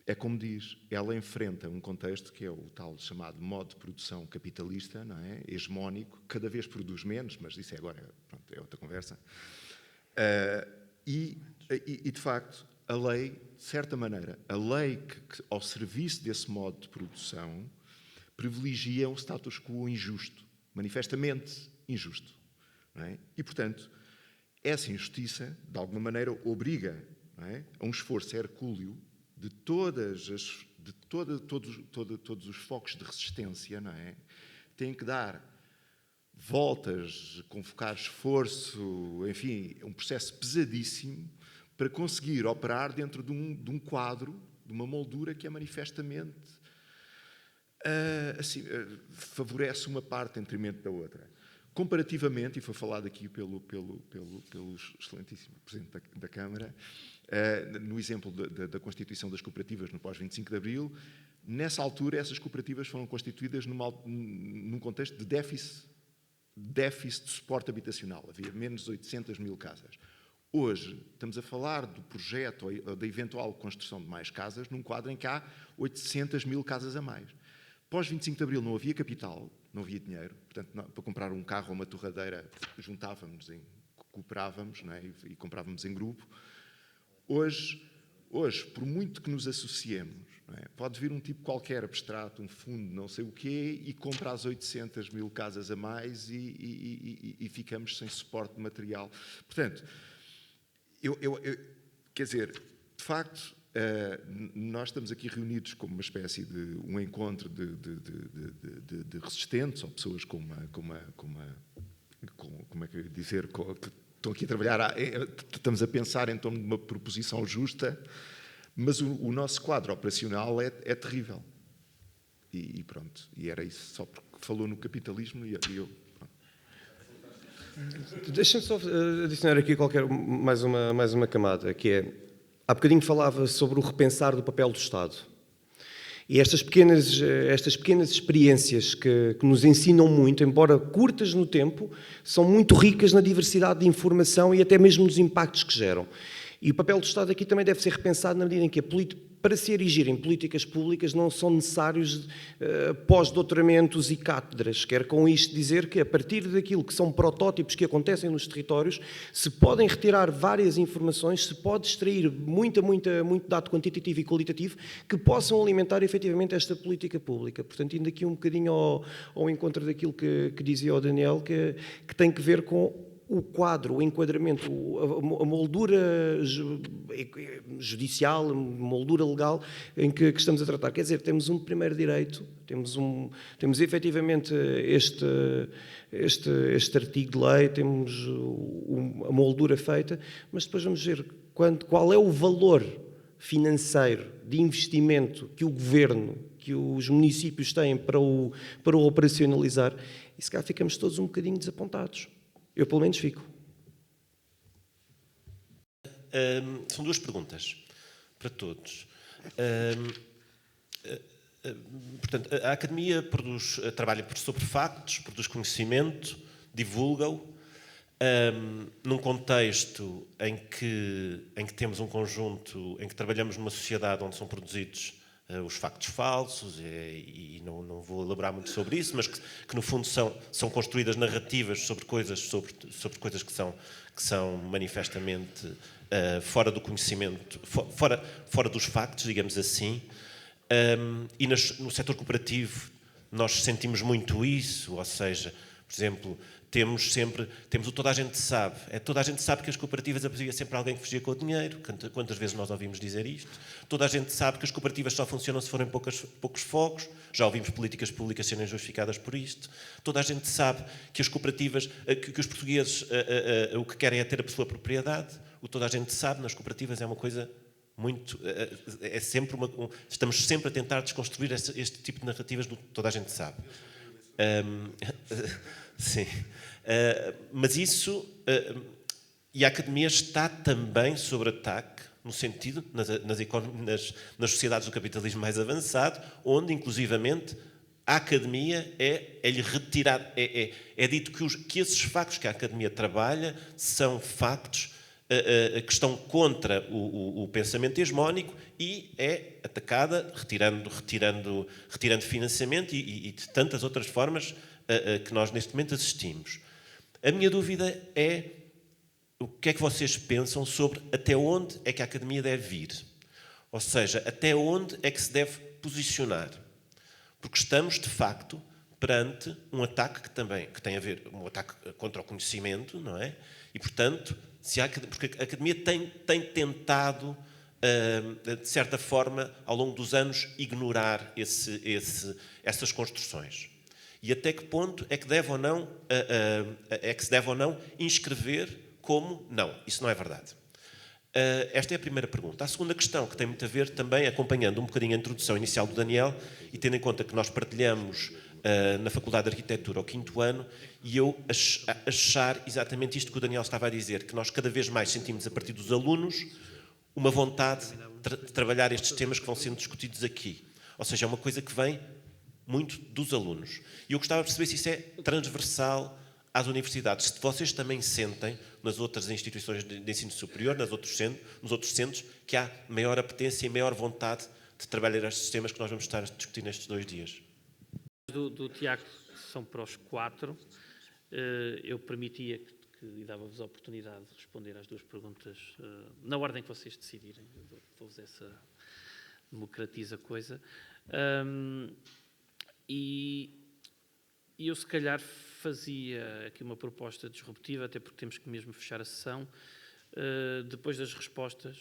é como diz, ela enfrenta um contexto que é o tal chamado modo de produção capitalista, não é? Hegemónico, cada vez produz menos, mas isso agora pronto, é outra conversa. E, de facto, a lei, de certa maneira, a lei que ao serviço desse modo de produção privilegia um status quo injusto, manifestamente injusto. Não é? E, portanto, essa injustiça, de alguma maneira, obriga, não é, a um esforço hercúleo de todos os focos de resistência, não é? Têm que dar voltas, convocar esforço, enfim, um processo pesadíssimo para conseguir operar dentro de um quadro, de uma moldura que é manifestamente favorece uma parte em detrimento da outra. Comparativamente, e foi falado aqui pelo excelentíssimo Presidente da Câmara, no exemplo da constituição das cooperativas no pós-25 de Abril, nessa altura essas cooperativas foram constituídas num contexto de déficit de suporte habitacional. Havia menos de 800 mil casas. Hoje estamos a falar do projeto ou da eventual construção de mais casas num quadro em que há 800 mil casas a mais. Pós-25 de Abril não havia capital, não havia dinheiro, portanto, para comprar um carro ou uma torradeira juntávamos, cooperávamos, não é? E comprávamos em grupo. Hoje, por muito que nos associemos, não é? Pode vir um tipo qualquer abstrato, um fundo, não sei o quê, e compra as 800 mil casas a mais e ficamos sem suporte material. Portanto, quer dizer, de facto, nós estamos aqui reunidos como uma espécie de um encontro de resistentes ou pessoas como é que eu ia dizer, que estão aqui a trabalhar, estamos a pensar em torno de uma proposição justa, mas o nosso quadro operacional é terrível. E pronto, e era isso, só porque falou no capitalismo e eu... Deixa-me só adicionar aqui mais uma camada, que é, há bocadinho falava sobre o repensar do papel do Estado. E estas pequenas experiências que nos ensinam muito, embora curtas no tempo, são muito ricas na diversidade de informação e até mesmo nos impactos que geram. E o papel do Estado aqui também deve ser repensado na medida em que para se erigirem políticas públicas não são necessários pós-doutoramentos e cátedras. Quero com isto dizer que, a partir daquilo que são protótipos que acontecem nos territórios, se podem retirar várias informações, se pode extrair muito dado quantitativo e qualitativo que possam alimentar efetivamente esta política pública. Portanto, indo aqui um bocadinho ao encontro daquilo que dizia o Daniel, que tem que ver com o quadro, o enquadramento, a moldura judicial, a moldura legal em que estamos a tratar. Quer dizer, temos um primeiro direito, temos efetivamente este artigo de lei, temos a moldura feita, mas depois vamos ver qual é o valor financeiro de investimento que o Governo, que os municípios têm para o operacionalizar, e se calhar ficamos todos um bocadinho desapontados. Eu, pelo menos, fico. São duas perguntas para todos. Portanto, a Academia trabalha sobre factos, produz conhecimento, divulga-o, num contexto em que temos um conjunto, em que trabalhamos numa sociedade onde são produzidos os factos falsos, e não vou elaborar muito sobre isso, mas que no fundo são construídas narrativas sobre coisas que são manifestamente fora do conhecimento, fora dos factos, digamos assim. E no setor cooperativo nós sentimos muito isso, ou seja, por exemplo, temos o toda a gente sabe. Toda a gente sabe que as cooperativas havia sempre alguém que fugia com o dinheiro. Quantas vezes nós ouvimos dizer isto? Toda a gente sabe que as cooperativas só funcionam se forem poucos fogos. Já ouvimos políticas públicas serem justificadas por isto. Toda a gente sabe que as cooperativas, que os portugueses o que querem é ter a sua propriedade. O toda a gente sabe nas cooperativas é uma coisa muito... É sempre estamos sempre a tentar desconstruir este tipo de narrativas do toda a gente sabe. Sim, mas isso, e a Academia está também sob ataque, no sentido, nas sociedades do capitalismo mais avançado, onde, inclusivamente, à academia é-lhe retirado, é dito que esses factos que a academia trabalha são factos que estão contra o pensamento hegemónico e é atacada retirando financiamento e de tantas outras formas que nós neste momento assistimos. A minha dúvida é o que é que vocês pensam sobre até onde é que a academia deve ir? Ou seja, até onde é que se deve posicionar? Porque estamos, de facto, perante um ataque que tem a ver, um ataque contra o conhecimento, não é? E, portanto, porque a academia tem tentado, de certa forma, ao longo dos anos, ignorar essas construções. E até que ponto é que se deve ou não inscrever como não, isso não é verdade. Esta é a primeira pergunta. A segunda questão, que tem muito a ver também, acompanhando um bocadinho a introdução inicial do Daniel, e tendo em conta que nós partilhamos na Faculdade de Arquitetura ao 5º ano, e eu achar exatamente isto que o Daniel estava a dizer, que nós cada vez mais sentimos a partir dos alunos uma vontade de trabalhar estes temas que vão sendo discutidos aqui. Ou seja, é uma coisa que vem muito dos alunos. E eu gostava de perceber se isso é transversal às universidades, se vocês também sentem, nas outras instituições de ensino superior, nos outros centros, que há maior apetência e maior vontade de trabalhar estes temas que nós vamos estar a discutir nestes 2 dias. Do Tiago são para os 4. Eu permitia e dava-vos a oportunidade de responder às 2 perguntas na ordem que vocês decidirem. Dou-vos essa... democratiza a coisa. E eu, se calhar, fazia aqui uma proposta disruptiva, até porque temos que mesmo fechar a sessão. Depois das respostas,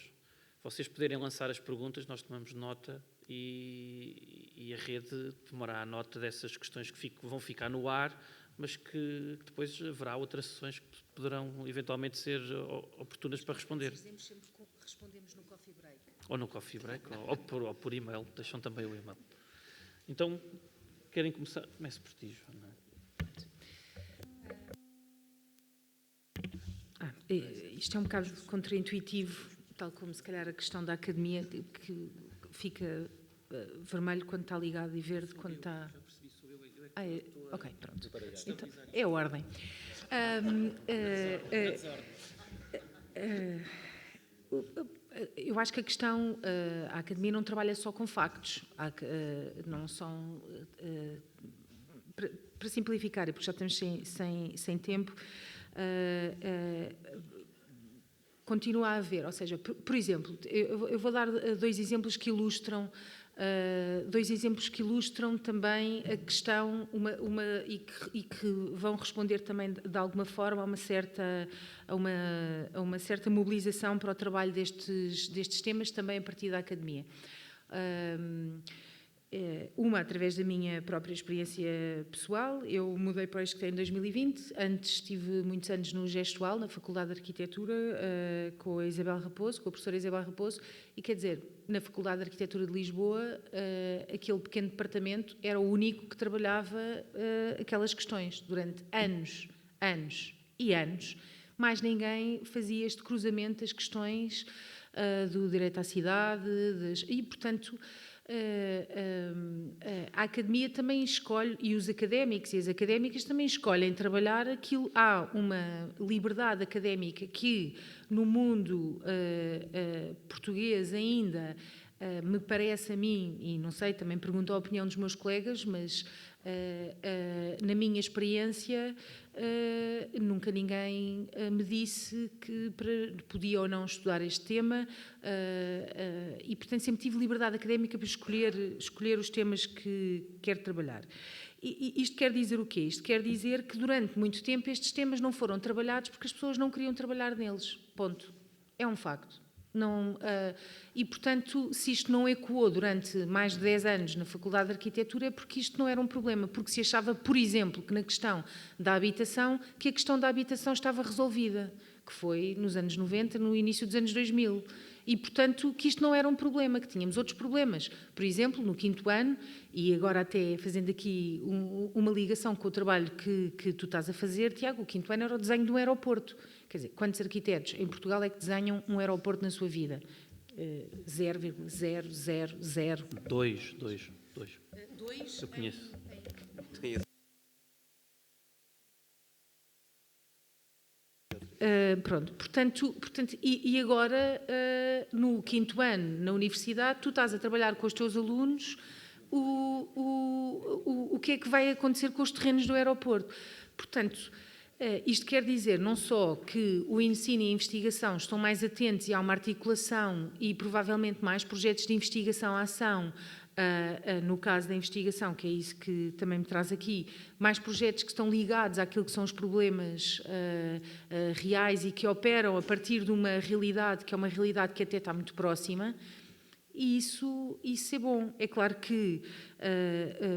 vocês poderem lançar as perguntas, nós tomamos nota e a rede tomará nota dessas questões que vão ficar no ar, mas que depois haverá outras sessões que poderão eventualmente ser oportunas para responder. Fazemos sempre, respondemos no coffee break. Ou no coffee break, ou por e-mail, deixam também o e-mail. Então, querem começar? Comece por ti, Joana. Isto é um bocado contraintuitivo, tal como se calhar a questão da academia, que fica vermelho quando está ligado e verde quando está... Ok, pronto. Então, é a ordem. Eu acho que a questão... a academia não trabalha só com factos. Não são... Para simplificar, e porque já estamos sem tempo... continua a haver, ou seja, por exemplo, eu vou dar 2 exemplos que ilustram também a questão e que vão responder também de alguma forma a uma certa mobilização para o trabalho destes temas também a partir da academia. Uma, através da minha própria experiência pessoal. Eu mudei para o ESCTE em 2020. Antes estive muitos anos no Gestual, na Faculdade de Arquitetura, com a Isabel Raposo, com a professora Isabel Raposo, e quer dizer, na Faculdade de Arquitetura de Lisboa, aquele pequeno departamento era o único que trabalhava aquelas questões durante anos e anos. Mais ninguém fazia este cruzamento das questões do direito à cidade, e, portanto... a academia também escolhe, e os académicos e as académicas também escolhem trabalhar aquilo. Há uma liberdade académica que no mundo português ainda me parece a mim, e não sei, também pergunto a opinião dos meus colegas, mas na minha experiência nunca ninguém me disse que podia ou não estudar este tema, e portanto sempre tive liberdade académica para escolher os temas que quero trabalhar. E isto quer dizer o quê? Isto quer dizer que durante muito tempo estes temas não foram trabalhados porque as pessoas não queriam trabalhar neles. Ponto. É um facto. Não, e, portanto, se isto não ecoou durante mais de 10 anos na Faculdade de Arquitetura é porque isto não era um problema, porque se achava, por exemplo, que na questão da habitação, que a questão da habitação estava resolvida, que foi nos anos 90, no início dos anos 2000. E, portanto, que isto não era um problema, que tínhamos outros problemas. Por exemplo, no 5º ano, e agora até fazendo aqui uma ligação com o trabalho que tu estás a fazer, Tiago, o 5º ano era o desenho de um aeroporto. Quer dizer, quantos arquitetos em Portugal é que desenham um aeroporto na sua vida? 0,000. 2. Dois? Eu conheço. Pronto, portanto, e agora, no 5º ano, na universidade, tu estás a trabalhar com os teus alunos o que é que vai acontecer com os terrenos do aeroporto. Portanto, isto quer dizer não só que o ensino e a investigação estão mais atentos e há uma articulação e provavelmente mais projetos de investigação-ação, no caso da investigação, que é isso que também me traz aqui, mais projetos que estão ligados àquilo que são os problemas reais e que operam a partir de uma realidade, que é uma realidade que até está muito próxima, e isso é bom. É claro que,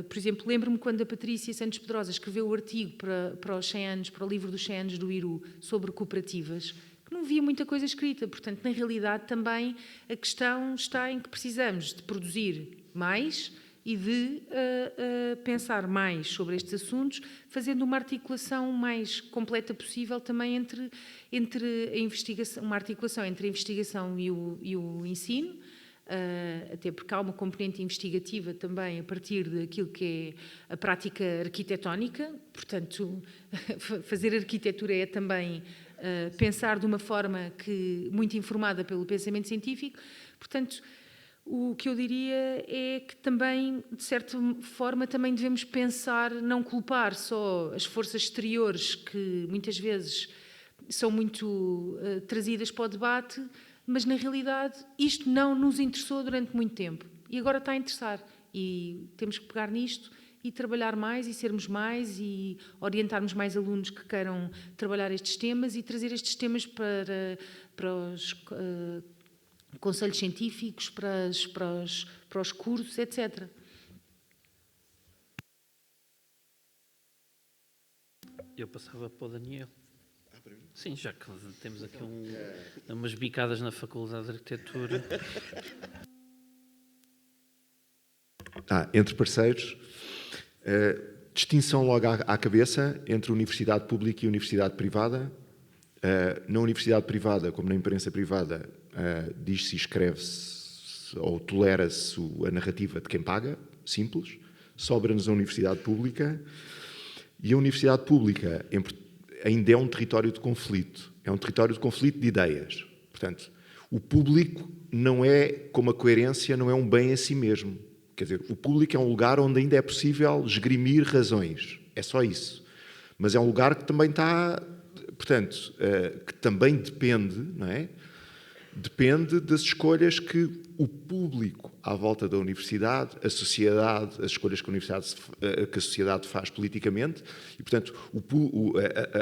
por exemplo, lembro-me quando a Patrícia Santos Pedrosa escreveu o artigo para os 100 anos, para o livro dos 100 anos do IRU, sobre cooperativas, que não havia muita coisa escrita. Portanto, na realidade, também a questão está em que precisamos de produzir mais e de pensar mais sobre estes assuntos, fazendo uma articulação mais completa possível também entre a investigação, uma articulação entre a investigação e o ensino, até porque há uma componente investigativa também a partir daquilo que é a prática arquitetónica. Portanto, fazer arquitetura é também pensar de uma forma muito informada pelo pensamento científico. Portanto, o que eu diria é que também, de certa forma, também devemos pensar, não culpar só as forças exteriores, que muitas vezes são muito trazidas para o debate, mas, na realidade, isto não nos interessou durante muito tempo. E agora está a interessar. E temos que pegar nisto e trabalhar mais e sermos mais e orientarmos mais alunos que queiram trabalhar estes temas e trazer estes temas para os conselhos científicos, para os cursos, etc. Eu passava para o Daniel. Sim, já que temos aqui umas bicadas na Faculdade de Arquitetura. Entre parceiros, distinção logo à cabeça entre universidade pública e universidade privada. Na universidade privada, como na imprensa privada, diz-se e escreve-se ou tolera-se a narrativa de quem paga, simples. Sobra-nos a universidade pública. E a universidade pública ainda é um território de conflito. É um território de conflito de ideias. Portanto, o público não é, como a coerência, não é um bem a si mesmo. Quer dizer, o público é um lugar onde ainda é possível esgrimir razões. É só isso. Mas é um lugar que também está, portanto, que também depende, não é? Depende das escolhas que o público à volta da universidade, a sociedade, as escolhas que a sociedade faz politicamente, e, portanto,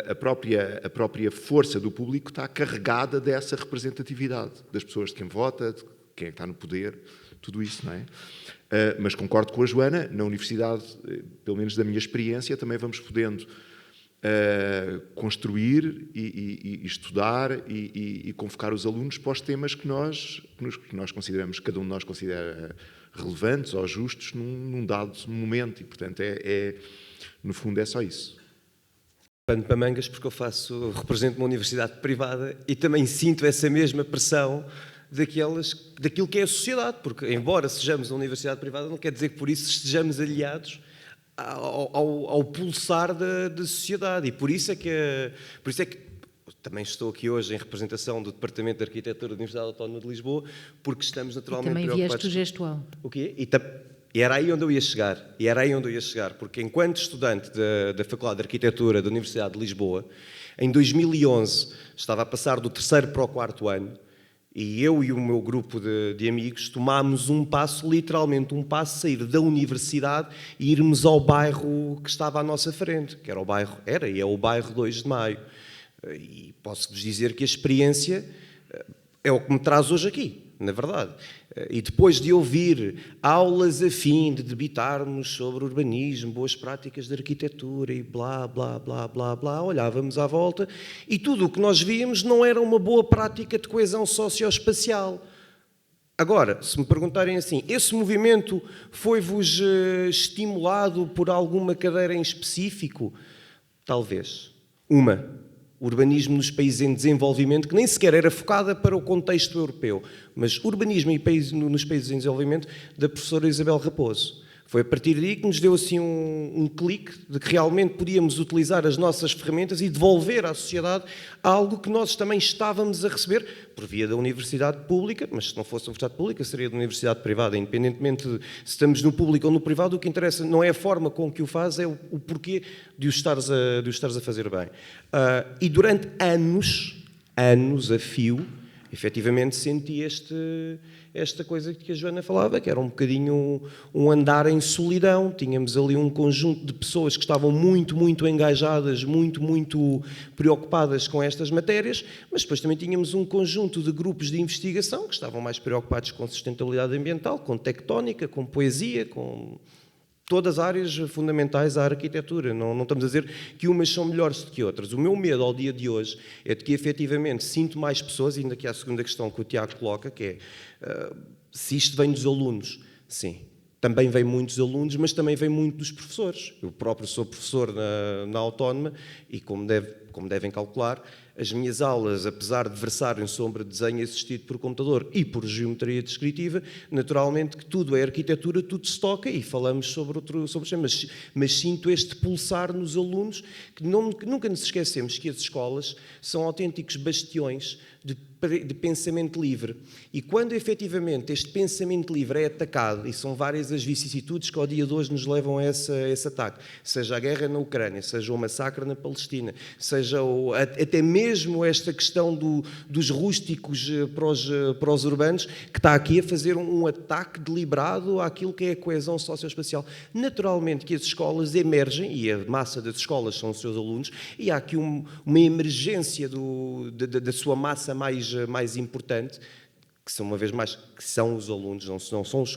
a própria força do público está carregada dessa representatividade das pessoas, de quem vota, de quem está no poder, tudo isso, não é? Mas concordo com a Joana, na universidade, pelo menos da minha experiência, também vamos podendo construir e estudar e convocar os alunos para os temas que nós consideramos, cada um de nós considera relevantes ou justos num dado momento, e, portanto, no fundo é só isso. Pano para mangas, porque eu represento uma universidade privada e também sinto essa mesma pressão daquilo que é a sociedade, porque, embora sejamos uma universidade privada, não quer dizer que por isso estejamos aliados ao pulsar da sociedade. E por isso é que também estou aqui hoje em representação do Departamento de Arquitetura da Universidade Autónoma de Lisboa, porque estamos naturalmente preocupados... E também vieste o gestual. O quê? E era aí onde eu ia chegar. Porque enquanto estudante da Faculdade de Arquitetura da Universidade de Lisboa, em 2011 estava a passar do 3º para o 4º ano, e eu e o meu grupo de amigos tomámos literalmente um passo, sair da universidade e irmos ao bairro que estava à nossa frente, que era o bairro 2 de Maio. E posso-vos dizer que a experiência é o que me traz hoje aqui, na verdade. E depois de ouvir aulas a fim de debitarmos sobre urbanismo, boas práticas de arquitetura e blá, blá, blá, blá, blá, olhávamos à volta e tudo o que nós víamos não era uma boa prática de coesão socioespacial. Agora, se me perguntarem assim, esse movimento foi-vos estimulado por alguma cadeira em específico? Talvez. Urbanismo nos países em desenvolvimento, que nem sequer era focada para o contexto europeu, mas urbanismo nos países em desenvolvimento, da professora Isabel Raposo. Foi a partir daí que nos deu assim um clique de que realmente podíamos utilizar as nossas ferramentas e devolver à sociedade algo que nós também estávamos a receber por via da universidade pública, mas se não fosse a universidade pública seria da universidade privada. Independentemente de se estamos no público ou no privado, o que interessa não é a forma com que o faz, é o porquê de o estares a fazer bem. E durante anos a fio, efetivamente senti esta coisa que a Joana falava, que era um bocadinho um andar em solidão. Tínhamos ali um conjunto de pessoas que estavam muito, muito engajadas, muito, muito preocupadas com estas matérias, mas depois também tínhamos um conjunto de grupos de investigação que estavam mais preocupados com sustentabilidade ambiental, com tectónica, com poesia, com todas as áreas fundamentais à arquitetura. Não estamos a dizer que umas são melhores do que outras. O meu medo ao dia de hoje é de que, efetivamente, sinto mais pessoas, e ainda aqui há a segunda questão que o Tiago coloca, que é se isto vem dos alunos. Sim, também vem muitos alunos, mas também vem muito dos professores. Eu próprio sou professor na Autónoma e, como devem calcular, as minhas aulas, apesar de versarem sobre desenho assistido por computador e por geometria descritiva, naturalmente que tudo é arquitetura, tudo se toca e falamos sobre temas. Mas sinto este pulsar nos alunos, que nunca nos esquecemos que as escolas são autênticos bastiões de pensamento livre. E quando efetivamente este pensamento livre é atacado, e são várias as vicissitudes que ao dia de hoje nos levam a esse ataque, seja a guerra na Ucrânia, seja o massacre na Palestina, seja até mesmo esta questão dos rústicos para os urbanos, que está aqui a fazer um ataque deliberado àquilo que é a coesão socioespacial. Naturalmente que as escolas emergem, e a massa das escolas são os seus alunos, e há aqui uma emergência da sua massa mais importante, que são, uma vez mais, que são os alunos, não são os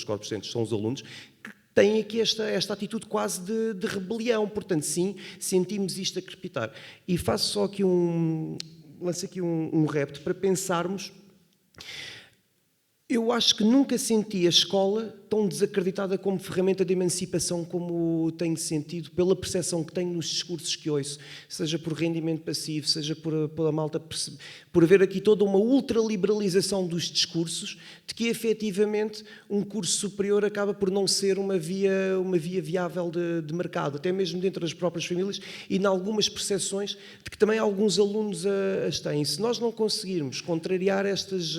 corpos docentes, são os alunos, que têm aqui esta atitude quase de rebelião. Portanto, sim, sentimos isto a crepitar. E faço só aqui lanço aqui um repto para pensarmos. Eu acho que nunca senti a escola tão desacreditada como ferramenta de emancipação como tenho sentido, pela percepção que tenho nos discursos que ouço, seja por rendimento passivo, seja pela malta, por haver aqui toda uma ultraliberalização dos discursos, de que efetivamente um curso superior acaba por não ser uma via viável de mercado, até mesmo dentro das próprias famílias e em algumas percepções de que também alguns alunos as têm. Se nós não conseguirmos contrariar estas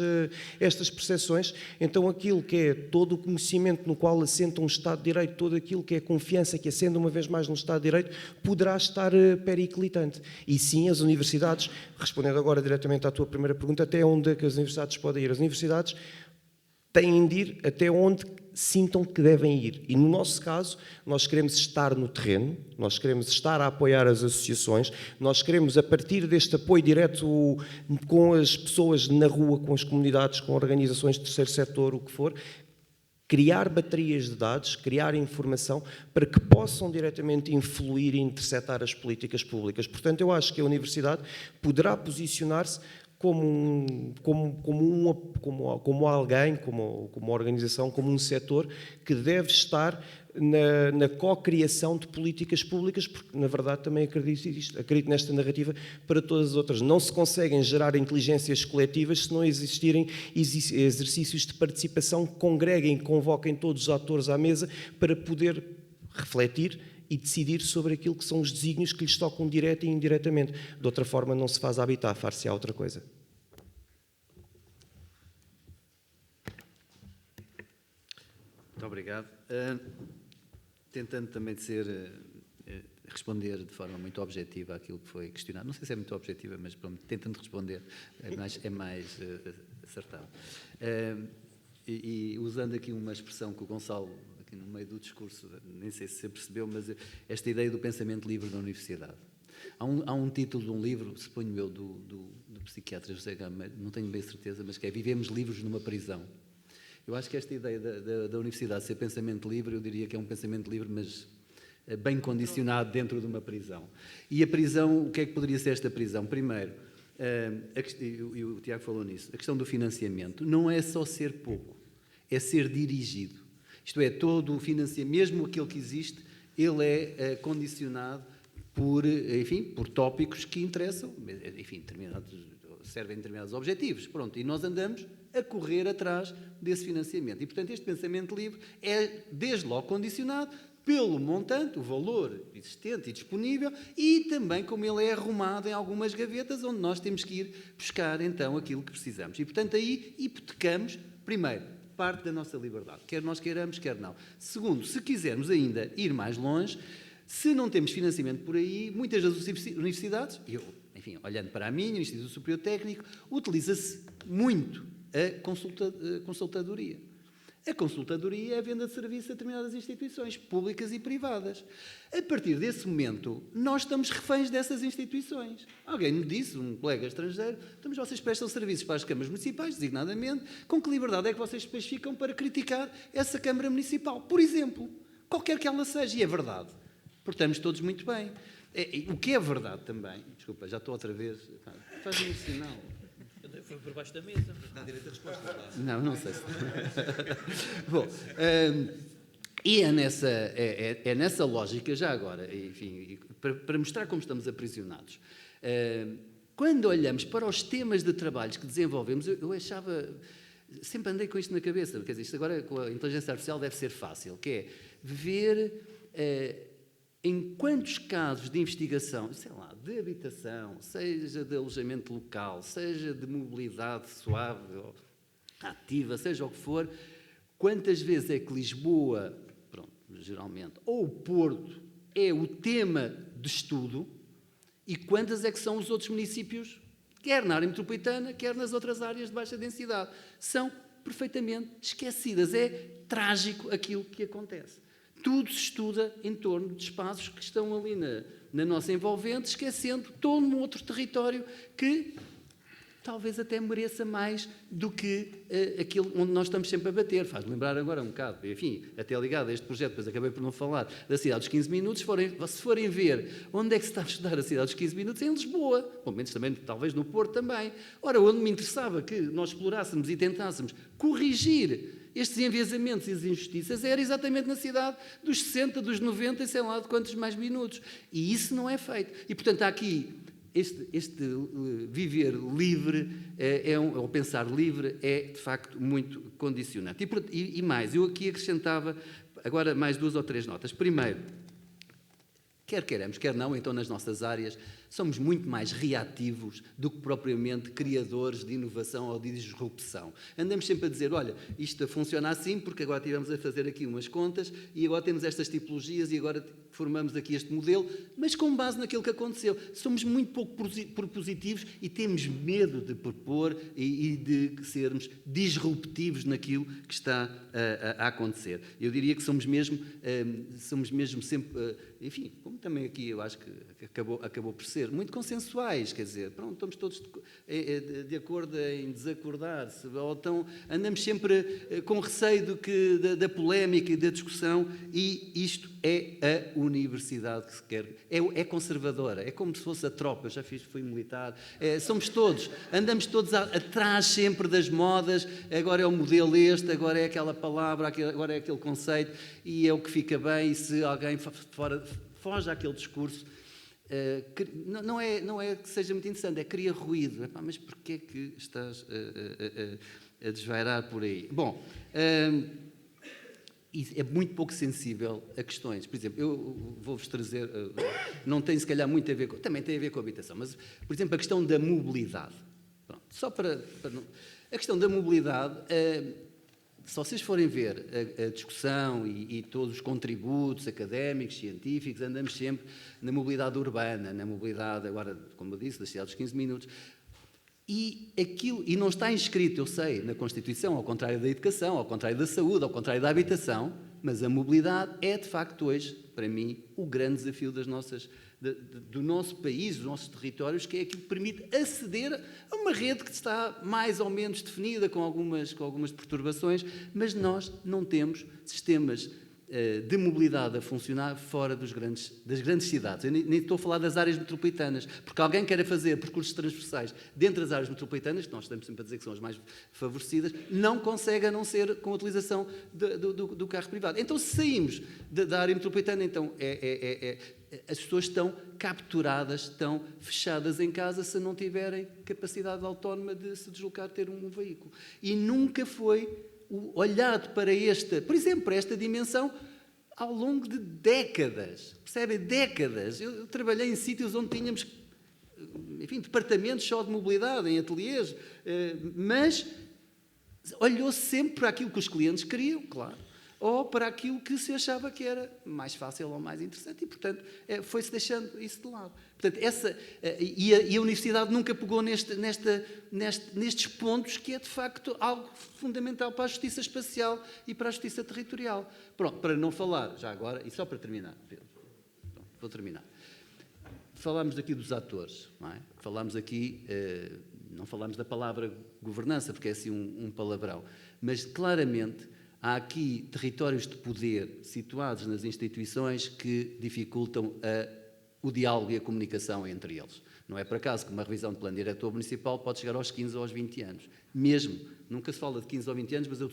percepções, então aquilo que é todo o conhecimento no qual assenta um Estado de Direito, todo aquilo que é confiança que assenta uma vez mais num Estado de Direito, poderá estar periclitante. E sim, as universidades, respondendo agora diretamente à tua primeira pergunta, até onde é que as universidades podem ir? As universidades têm de ir até onde sintam que devem ir. E no nosso caso, nós queremos estar no terreno, nós queremos estar a apoiar as associações, nós queremos, a partir deste apoio direto com as pessoas na rua, com as comunidades, com organizações de terceiro setor, o que for, criar baterias de dados, criar informação para que possam diretamente influir e interceptar as políticas públicas. Portanto, eu acho que a universidade poderá posicionar-se como alguém, como organização, como um setor que deve estar na co-criação de políticas públicas, porque, na verdade, também acredito nesta narrativa para todas as outras. Não se conseguem gerar inteligências coletivas se não existirem exercícios de participação que congreguem, convoquem todos os atores à mesa para poder refletir e decidir sobre aquilo que são os desígnios que lhes tocam direta e indiretamente. De outra forma, não se faz habitar, far-se-á outra coisa. Muito obrigado. Tentando também responder de forma muito objetiva àquilo que foi questionado. Não sei se é muito objetiva, mas pronto, tentando responder é mais acertado. E usando aqui uma expressão que o Gonçalo, aqui no meio do discurso, nem sei se você percebeu, mas esta ideia do pensamento livre na universidade. Há um título de um livro, suponho eu, do psiquiatra José Gama, não tenho bem certeza, mas que é Vivemos Livres numa Prisão. Eu acho que esta ideia da universidade ser pensamento livre, eu diria que é um pensamento livre, mas bem condicionado dentro de uma prisão. E a prisão, o que é que poderia ser esta prisão? Primeiro, e o Tiago falou nisso, a questão do financiamento não é só ser pouco, é ser dirigido. Isto é, todo o financiamento, mesmo aquele que existe, ele é condicionado por tópicos que interessam, enfim, determinados servem determinados objetivos. Pronto, e nós andamos a correr atrás desse financiamento. E, portanto, este pensamento livre é, desde logo, condicionado pelo montante, o valor existente e disponível, e também como ele é arrumado em algumas gavetas, onde nós temos que ir buscar, então, aquilo que precisamos. E, portanto, aí hipotecamos, primeiro, parte da nossa liberdade, quer nós queiramos, quer não. Segundo, se quisermos ainda ir mais longe, se não temos financiamento por aí, muitas das universidades, enfim, olhando para a minha, o Instituto Superior Técnico, utiliza-se muito a consultadoria. A consultadoria é a venda de serviços a determinadas instituições, públicas e privadas. A partir desse momento, nós estamos reféns dessas instituições. Alguém me disse, um colega estrangeiro, então, mas vocês prestam serviços para as câmaras municipais, designadamente, com que liberdade é que vocês depois ficam para criticar essa Câmara Municipal? Por exemplo, qualquer que ela seja, e é verdade. Portamos todos muito bem. O que é verdade também, desculpa, já estou outra vez, faz-me um sinal. Foi por baixo da mesa. Dá direito a resposta. Não sei se... Bom, e é nessa lógica, já agora, enfim, para mostrar como estamos aprisionados, quando olhamos para os temas de trabalhos que desenvolvemos, eu achava... Sempre andei com isto na cabeça, quer dizer, isto agora com a inteligência artificial deve ser fácil, que é ver... em quantos casos de investigação, sei lá, de habitação, seja de alojamento local, seja de mobilidade suave ou ativa, seja o que for, quantas vezes é que Lisboa, pronto, geralmente, ou o Porto é o tema de estudo e quantas é que são os outros municípios, quer na área metropolitana, quer nas outras áreas de baixa densidade. São perfeitamente esquecidas. É trágico aquilo que acontece. Tudo se estuda em torno de espaços que estão ali na nossa envolvente, esquecendo todo um outro território que talvez até mereça mais do que aquilo onde nós estamos sempre a bater. Faz-me lembrar agora um bocado, enfim, até ligado a este projeto, depois acabei por não falar, da Cidade dos 15 Minutos, se forem ver onde é que se está a estudar a Cidade dos 15 Minutos, é em Lisboa, pelo menos também, talvez no Porto também. Ora, onde me interessava que nós explorássemos e tentássemos corrigir estes enviesamentos e as injustiças era exatamente na cidade dos 60, dos 90 e sei lá de quantos mais minutos. E isso não é feito. E, portanto, há aqui este viver livre, ou pensar livre, é, de facto, muito condicionante. E mais, eu aqui acrescentava agora mais 2 ou 3 notas. Primeiro, quer queiramos, quer não, então nas nossas áreas somos muito mais reativos do que propriamente criadores de inovação ou de disrupção. Andamos sempre a dizer, olha, isto funciona assim porque agora tivemos a fazer aqui umas contas e agora temos estas tipologias e agora formamos aqui este modelo, mas com base naquilo que aconteceu. Somos muito pouco propositivos e temos medo de propor e de sermos disruptivos naquilo que está a acontecer. Eu diria que somos mesmo sempre, enfim, como também aqui eu acho que acabou por ser, muito consensuais, quer dizer, pronto, estamos todos de acordo em desacordar-se, ou então andamos sempre com receio da polémica e da discussão, e isto é a universidade que se quer, é conservadora, é como se fosse a tropa, eu já fui militar, somos todos, andamos todos atrás sempre das modas, agora é o modelo este, agora é aquela palavra, agora é aquele conceito, e é o que fica bem, e se alguém foge àquele discurso, não é que seja muito interessante, cria ruído. Epá, mas porquê é que estás a desvairar por aí? Bom, é muito pouco sensível a questões. Por exemplo, eu vou-vos trazer, não tem se calhar muito a ver também tem a ver com a habitação, mas, por exemplo, a questão da mobilidade. Pronto, só para a questão da mobilidade, se vocês forem ver a discussão e todos os contributos académicos, científicos, andamos sempre na mobilidade urbana, na mobilidade, agora, como eu disse, das cidades dos 15 minutos, e não está inscrito, eu sei, na Constituição, ao contrário da educação, ao contrário da saúde, ao contrário da habitação, mas a mobilidade é, de facto, hoje, para mim, o grande desafio do nosso país, dos nossos territórios, que é aquilo que permite aceder a uma rede que está mais ou menos definida, com algumas perturbações, mas nós não temos sistemas de mobilidade a funcionar fora das grandes cidades. Eu nem estou a falar das áreas metropolitanas, porque alguém queira fazer percursos transversais dentro das áreas metropolitanas, que nós estamos sempre a dizer que são as mais favorecidas, não consegue a não ser com a utilização do carro privado. Então, se saímos da área metropolitana, então as pessoas estão capturadas, estão fechadas em casa se não tiverem capacidade autónoma de se deslocar, ter um veículo. E nunca foi olhado para por exemplo, para esta dimensão ao longo de décadas. Percebem? Décadas. Eu trabalhei em sítios onde tínhamos, enfim, departamentos só de mobilidade, em ateliês, mas olhou-se sempre para aquilo que os clientes queriam, claro, ou para aquilo que se achava que era mais fácil ou mais interessante, e, portanto, foi-se deixando isso de lado. Portanto, a universidade nunca pegou nestes pontos, que é, de facto, algo fundamental para a justiça espacial e para a justiça territorial. Pronto, para não falar, já agora, e só para terminar, Pedro, pronto, vou terminar. Falámos aqui dos atores, não é? Falámos aqui, não falámos da palavra governança, porque é assim um palavrão, mas claramente há aqui territórios de poder situados nas instituições que dificultam o diálogo e a comunicação entre eles. Não é por acaso que uma revisão de plano diretor municipal pode chegar aos 15 ou aos 20 anos. Mesmo, nunca se fala de 15 ou 20 anos, mas eu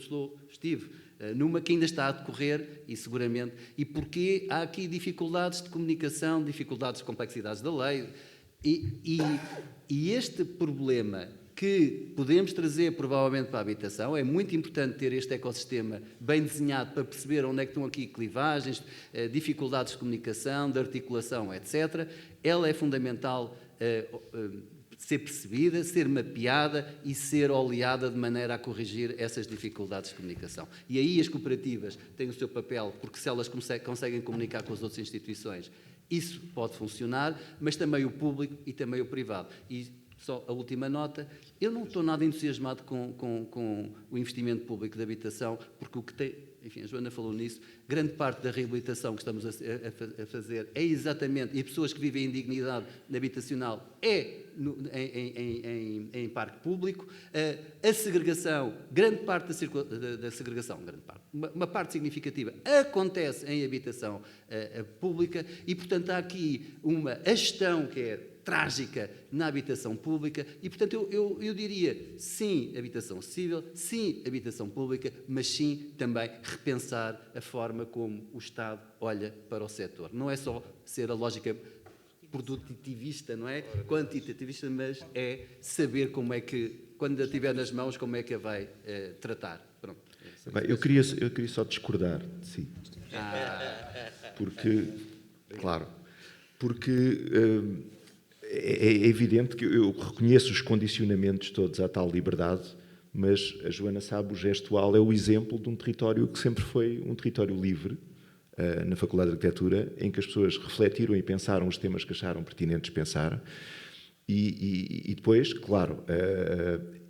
estive numa que ainda está a decorrer, e seguramente, e porque há aqui dificuldades de comunicação, dificuldades de complexidades da lei, e este problema que podemos trazer provavelmente para a habitação, é muito importante ter este ecossistema bem desenhado para perceber onde é que estão aqui clivagens, dificuldades de comunicação, de articulação, etc. Ela é fundamental ser percebida, ser mapeada e ser oleada de maneira a corrigir essas dificuldades de comunicação. E aí as cooperativas têm o seu papel, porque se elas conseguem comunicar com as outras instituições, isso pode funcionar, mas também o público e também o privado. E só a última nota, eu não estou nada entusiasmado com o investimento público de habitação, porque o que tem, enfim, a Joana falou nisso, grande parte da reabilitação que estamos a fazer é exatamente, e as pessoas que vivem em dignidade habitacional em parque público, a segregação, grande parte da segregação, uma parte significativa acontece em habitação pública, e portanto há aqui a gestão que é trágica na habitação pública, e portanto eu diria sim habitação acessível, sim habitação pública, mas sim também repensar a forma como o Estado olha para o setor. Não é só ser a lógica produtivista, não é? Quantitativista, mas é saber como é que, quando a tiver nas mãos, como é que a vai tratar. Pronto. Bem, eu queria só discordar de si. Porque é evidente que eu reconheço os condicionamentos todos à tal liberdade, mas a Joana sabe, o Gestual é o exemplo de um território que sempre foi um território livre, na Faculdade de Arquitetura, em que as pessoas refletiram e pensaram os temas que acharam pertinentes pensar, e depois, claro,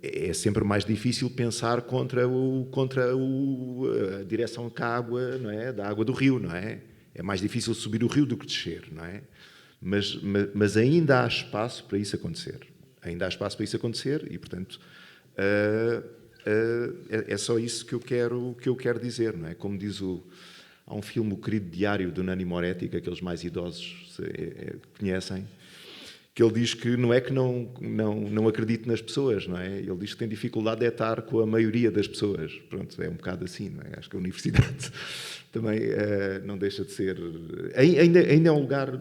é sempre mais difícil pensar contra a direção que a água, não é, da água do rio, não é? É mais difícil subir o rio do que descer, não é? Mas ainda há espaço para isso acontecer. Ainda há espaço para isso acontecer e, portanto, é só isso que eu quero dizer, não é? Como diz há um filme, O Querido Diário, do Nanni Moretti, que aqueles mais idosos conhecem, que ele diz que não é que não acredite nas pessoas, não é? Ele diz que tem dificuldade de estar com a maioria das pessoas. Pronto, é um bocado assim, não é? Acho que a universidade também não deixa de ser... Ainda é um lugar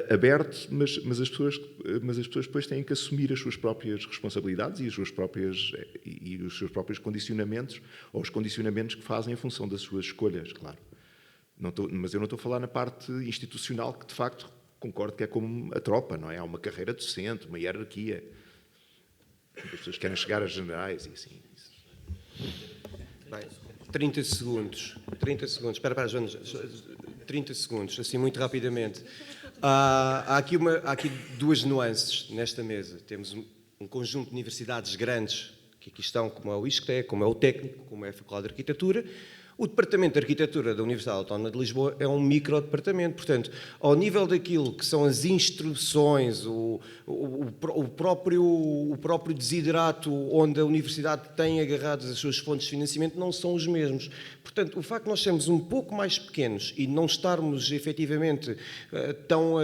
aberto, mas as pessoas depois têm que assumir as suas próprias responsabilidades e os seus próprios condicionamentos, ou os condicionamentos que fazem em função das suas escolhas, claro. Mas eu não estou a falar na parte institucional, que de facto concordo que é como a tropa, não é? Há uma carreira docente, uma hierarquia. As pessoas querem chegar a generais e assim. Bem, 30 segundos. Espera, Joana. 30 segundos, assim, muito rapidamente. Há aqui duas nuances nesta mesa. Temos um conjunto de universidades grandes que aqui estão, como é o ISCTE, como é o Técnico, como é a Faculdade de Arquitetura. O Departamento de Arquitetura da Universidade Autónoma de Lisboa é um microdepartamento. Portanto, ao nível daquilo que são as instruções, o próprio desiderato onde a Universidade tem agarradas as suas fontes de financiamento, não são os mesmos. Portanto, o facto de nós sermos um pouco mais pequenos e não estarmos efetivamente tão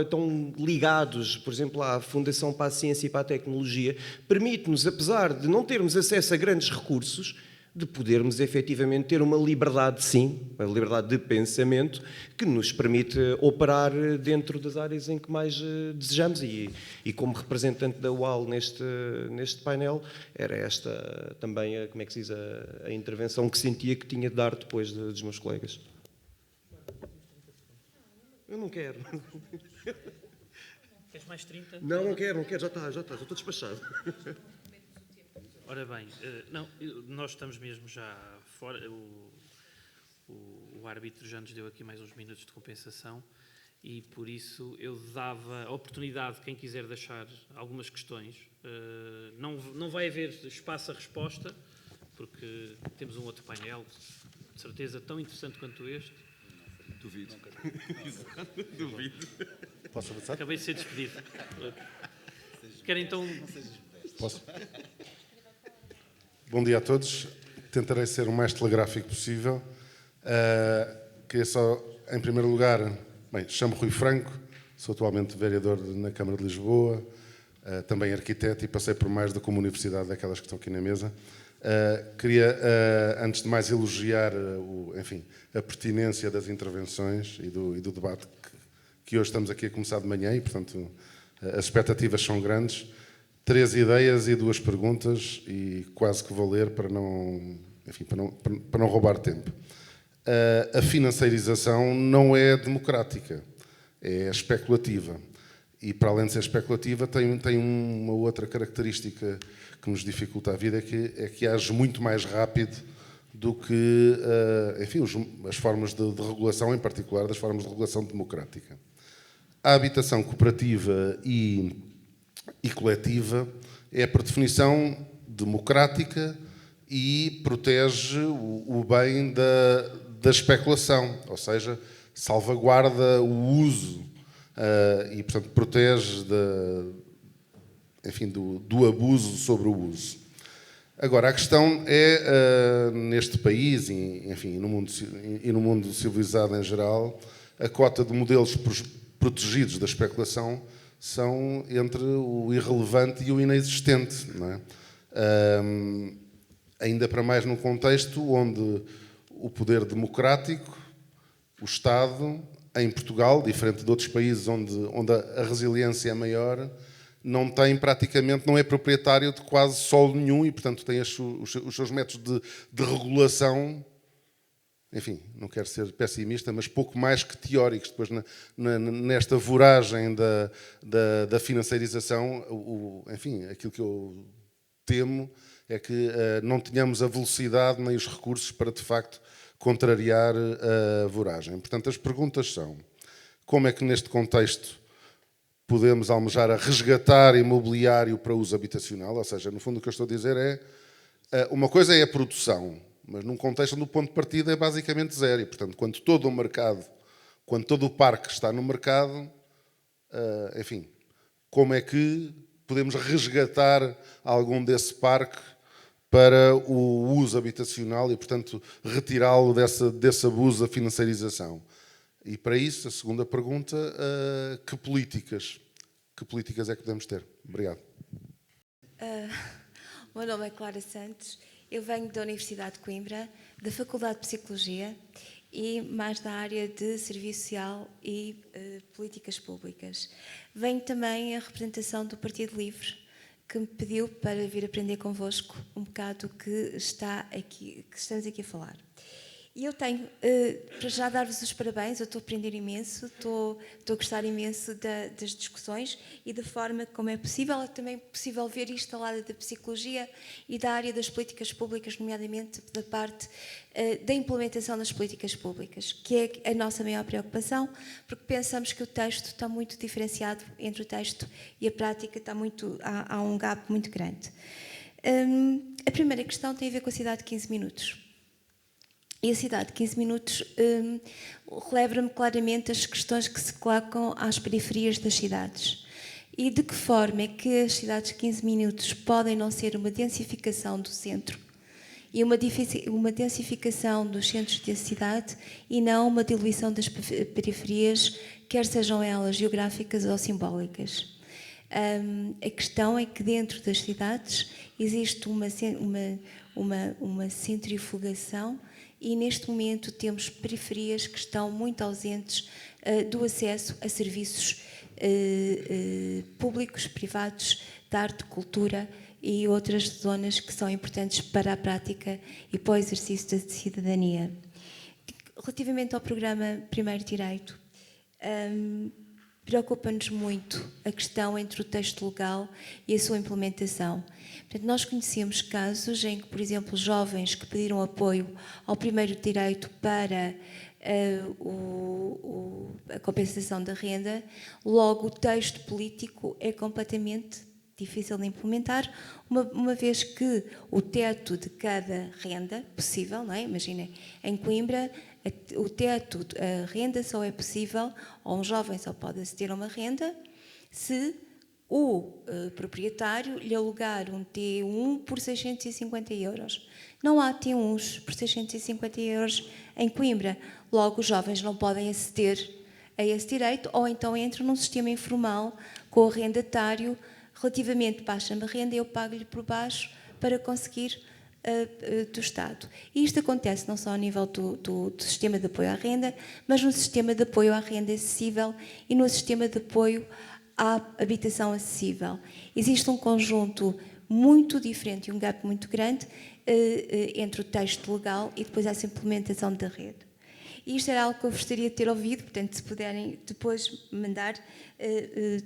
ligados, por exemplo, à Fundação para a Ciência e para a Tecnologia, permite-nos, apesar de não termos acesso a grandes recursos, de podermos efetivamente ter uma liberdade, sim, uma liberdade de pensamento que nos permite operar dentro das áreas em que mais desejamos. E como representante da UAL neste painel, era esta também, como é que se diz, a intervenção que sentia que tinha de dar depois dos meus colegas. Eu não quero. Queres mais 30? Não quero, já estou despachado. Ora bem, nós estamos mesmo já fora, o árbitro já nos deu aqui mais uns minutos de compensação e por isso eu dava a oportunidade, quem quiser deixar algumas questões, não vai haver espaço a resposta, porque temos um outro painel, de certeza tão interessante quanto este. Duvido. Duvido. Posso avançar? Acabei de ser despedido. Querem então... Posso? Bom dia a todos. Tentarei ser o mais telegráfico possível. Queria só, em primeiro lugar, chamo Rui Franco, sou atualmente vereador na Câmara de Lisboa, também arquiteto e passei por mais do que uma universidade daquelas que estão aqui na mesa. Queria, antes de mais, elogiar a pertinência das intervenções e do debate que hoje estamos aqui a começar de manhã e, portanto, as expectativas são grandes. 3 ideias e 2 perguntas e quase que vou ler para não roubar tempo. A financiarização não é democrática, é especulativa. E, para além de ser especulativa, tem uma outra característica que nos dificulta a vida, é que age muito mais rápido do que as formas de regulação, em particular das formas de regulação democrática. A habitação cooperativa e coletiva é, por definição, democrática e protege o bem da especulação, ou seja, salvaguarda o uso e, portanto, protege do abuso sobre o uso. Agora, a questão é, neste país e no mundo civilizado em geral, a cota de modelos protegidos da especulação são entre o irrelevante e o inexistente, não é? Ainda para mais num contexto onde o poder democrático, o Estado, em Portugal, diferente de outros países onde a resiliência é maior, não é proprietário de quase solo nenhum e, portanto, tem os seus métodos de regulação, enfim, não quero ser pessimista, mas pouco mais que teóricos. Depois, nesta voragem da financiarização, aquilo que eu temo é que não tenhamos a velocidade nem os recursos para, de facto, contrariar a voragem. Portanto, as perguntas são: como é que, neste contexto, podemos almejar a resgatar imobiliário para uso habitacional? Ou seja, no fundo, o que eu estou a dizer é, uma coisa é a produção, mas num contexto onde o ponto de partida é basicamente zero. E, portanto, quando todo o parque está no mercado, como é que podemos resgatar algum desse parque para o uso habitacional e, portanto, retirá-lo desse abuso da financiarização? E, para isso, a segunda pergunta, que políticas é que podemos ter? Obrigado. O meu nome é Clara Santos, eu venho da Universidade de Coimbra, da Faculdade de Psicologia e mais da área de Serviço Social e Políticas Públicas. Venho também a representação do Partido Livre, que me pediu para vir aprender convosco um bocado que estamos aqui a falar. E eu tenho, para já dar-vos os parabéns, eu estou a aprender imenso, estou a gostar imenso das discussões e da forma como é possível. É também possível ver isto ao lado da psicologia e da área das políticas públicas, nomeadamente da parte da implementação das políticas públicas, que é a nossa maior preocupação, porque pensamos que o texto está muito diferenciado entre o texto e a prática, há um gap muito grande. A primeira questão tem a ver com a cidade de 15 minutos. E a cidade de 15 minutos relembra-me claramente as questões que se colocam às periferias das cidades. E de que forma é que as cidades de 15 minutos podem não ser uma densificação do centro e uma densificação dos centros da cidade e não uma diluição das periferias, quer sejam elas geográficas ou simbólicas. A questão é que dentro das cidades existe uma centrifugação e neste momento temos periferias que estão muito ausentes do acesso a serviços públicos, privados, de arte, cultura e outras zonas que são importantes para a prática e para o exercício da cidadania. Relativamente ao programa Primeiro Direito, preocupa-nos muito a questão entre o texto legal e a sua implementação. Portanto, nós conhecemos casos em que, por exemplo, jovens que pediram apoio ao primeiro direito para a compensação da renda, logo o texto político é completamente difícil de implementar, uma vez que o teto de cada renda possível, não é? Imaginem, em Coimbra, o teto, a renda só é possível, ou um jovem só pode aceder a uma renda, se o proprietário lhe alugar um T1 por 650 euros. Não há T1s por 650 euros em Coimbra. Logo, os jovens não podem aceder a esse direito, ou então entram num sistema informal com o arrendatário relativamente baixa-me a renda, eu pago-lhe por baixo para conseguir do Estado. E isto acontece não só ao nível do sistema de apoio à renda, mas no sistema de apoio à renda acessível e no sistema de apoio à habitação acessível. Existe um conjunto muito diferente e um gap muito grande entre o texto legal e depois essa implementação da rede. E isto era algo que eu gostaria de ter ouvido, portanto, se puderem depois mandar,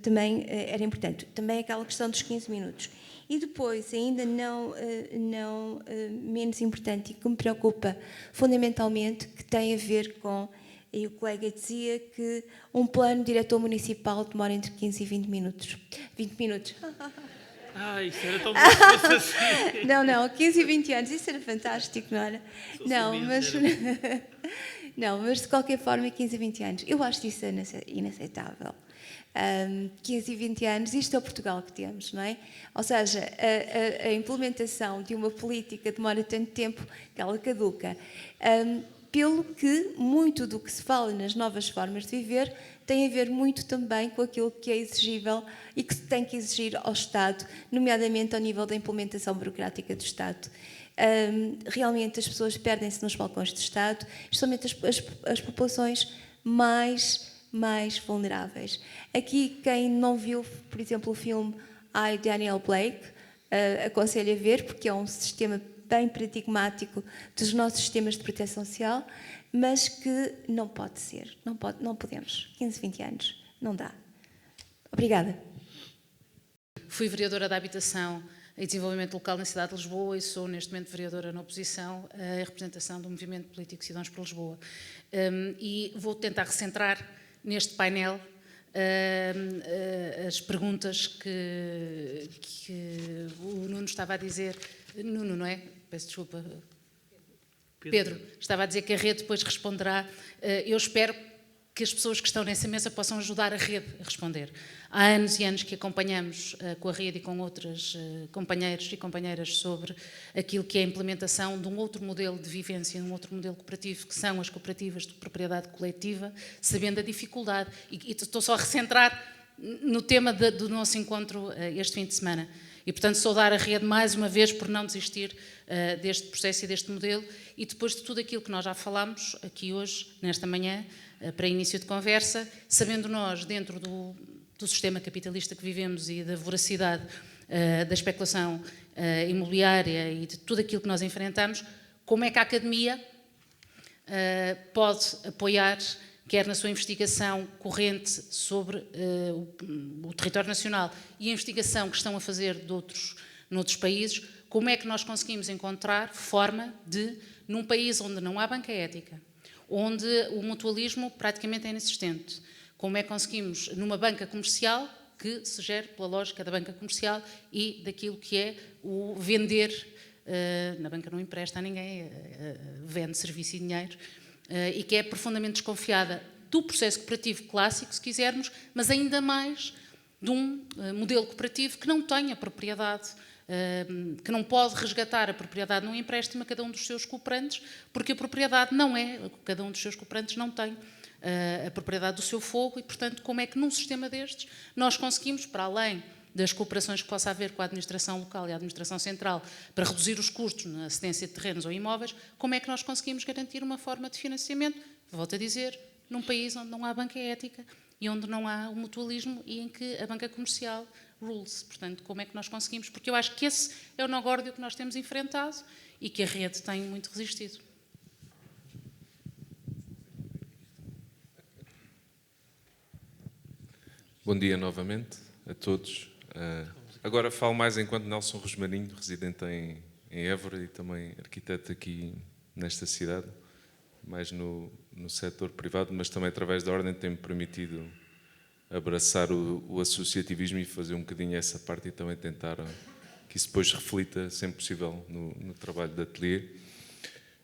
também era importante. Também aquela questão dos 15 minutos. E depois, ainda não menos importante e que me preocupa fundamentalmente, que tem a ver com, e o colega dizia que um plano diretor municipal demora entre 15 e 20 minutos. 20 minutos. Isso era tão bom assim. Não, 15 e 20 anos, isso era fantástico, não era? Não, mas de qualquer forma, 15 a 20 anos. Eu acho isso inaceitável. 15 e 20 anos, isto é o Portugal que temos, não é? Ou seja, a implementação de uma política demora tanto tempo que ela caduca. Pelo que muito do que se fala nas novas formas de viver tem a ver muito também com aquilo que é exigível e que se tem que exigir ao Estado, nomeadamente ao nível da implementação burocrática do Estado. Realmente as pessoas perdem-se nos balcões do Estado, especialmente as populações mais vulneráveis. Aqui, quem não viu, por exemplo, o filme I, Daniel Blake, aconselho a ver, porque é um sistema bem paradigmático dos nossos sistemas de proteção social, mas que não pode ser, não podemos. 15, 20 anos, não dá. Obrigada. Fui vereadora da Habitação e Desenvolvimento Local na cidade de Lisboa e sou, neste momento, vereadora na oposição à representação do Movimento Político Cidadãos por Lisboa. E vou tentar recentrar neste painel as perguntas que o Nuno estava a dizer. Nuno, não é? Peço desculpa. Pedro, estava a dizer que a rede depois responderá. Eu espero que as pessoas que estão nessa mesa possam ajudar a rede a responder. Há anos e anos que acompanhamos com a rede e com outros companheiros e companheiras sobre aquilo que é a implementação de um outro modelo de vivência, um outro modelo cooperativo, que são as cooperativas de propriedade coletiva, sabendo a dificuldade. E estou só a recentrar no tema do nosso encontro este fim de semana. E, portanto, saudar a rede mais uma vez por não desistir deste processo e deste modelo e depois de tudo aquilo que nós já falámos aqui hoje, nesta manhã, para início de conversa, sabendo nós, dentro do sistema capitalista que vivemos e da voracidade da especulação imobiliária e de tudo aquilo que nós enfrentamos, como é que a Academia pode apoiar, quer na sua investigação corrente sobre o território nacional e a investigação que estão a fazer noutros países, como é que nós conseguimos encontrar forma de, num país onde não há banca ética, onde o mutualismo praticamente é inexistente, como é que conseguimos, numa banca comercial, que se gere pela lógica da banca comercial e daquilo que é o vender, na banca não empresta a ninguém, vende serviço e dinheiro, e que é profundamente desconfiada do processo cooperativo clássico, se quisermos, mas ainda mais de um modelo cooperativo que não tem a propriedade, que não pode resgatar a propriedade num empréstimo a cada um dos seus cooperantes, porque a propriedade não é, cada um dos seus cooperantes não tem a propriedade do seu fogo e, portanto, como é que num sistema destes nós conseguimos, para além das cooperações que possa haver com a administração local e a administração central para reduzir os custos na cedência de terrenos ou imóveis, como é que nós conseguimos garantir uma forma de financiamento, volto a dizer, num país onde não há banca ética e onde não há o mutualismo e em que a banca comercial rules. Portanto, como é que nós conseguimos? Porque eu acho que esse é o nó górdio que nós temos enfrentado e que a rede tem muito resistido. Bom dia novamente a todos. Agora falo mais enquanto Nelson Rosmaninho, residente em Évora e também arquiteto aqui nesta cidade, mais no setor privado, mas também através da Ordem tem-me permitido abraçar o associativismo e fazer um bocadinho essa parte e também tentar que isso depois reflita, sempre possível, no trabalho de ateliê.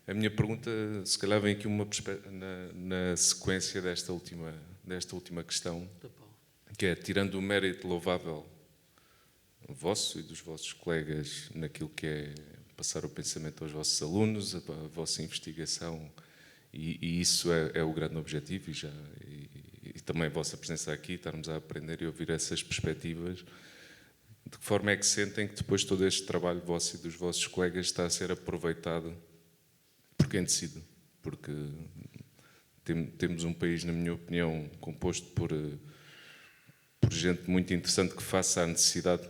A minha pergunta, se calhar, vem aqui na sequência desta última questão, que é, tirando o mérito louvável vosso e dos vossos colegas naquilo que é passar o pensamento aos vossos alunos, a vossa investigação, e isso é o grande objetivo, e também a vossa presença aqui, estarmos a aprender e ouvir essas perspectivas. De que forma é que sentem que depois todo este trabalho vosso e dos vossos colegas está a ser aproveitado por quem decide? Porque temos um país, na minha opinião, composto por gente muito interessante que faça a necessidade,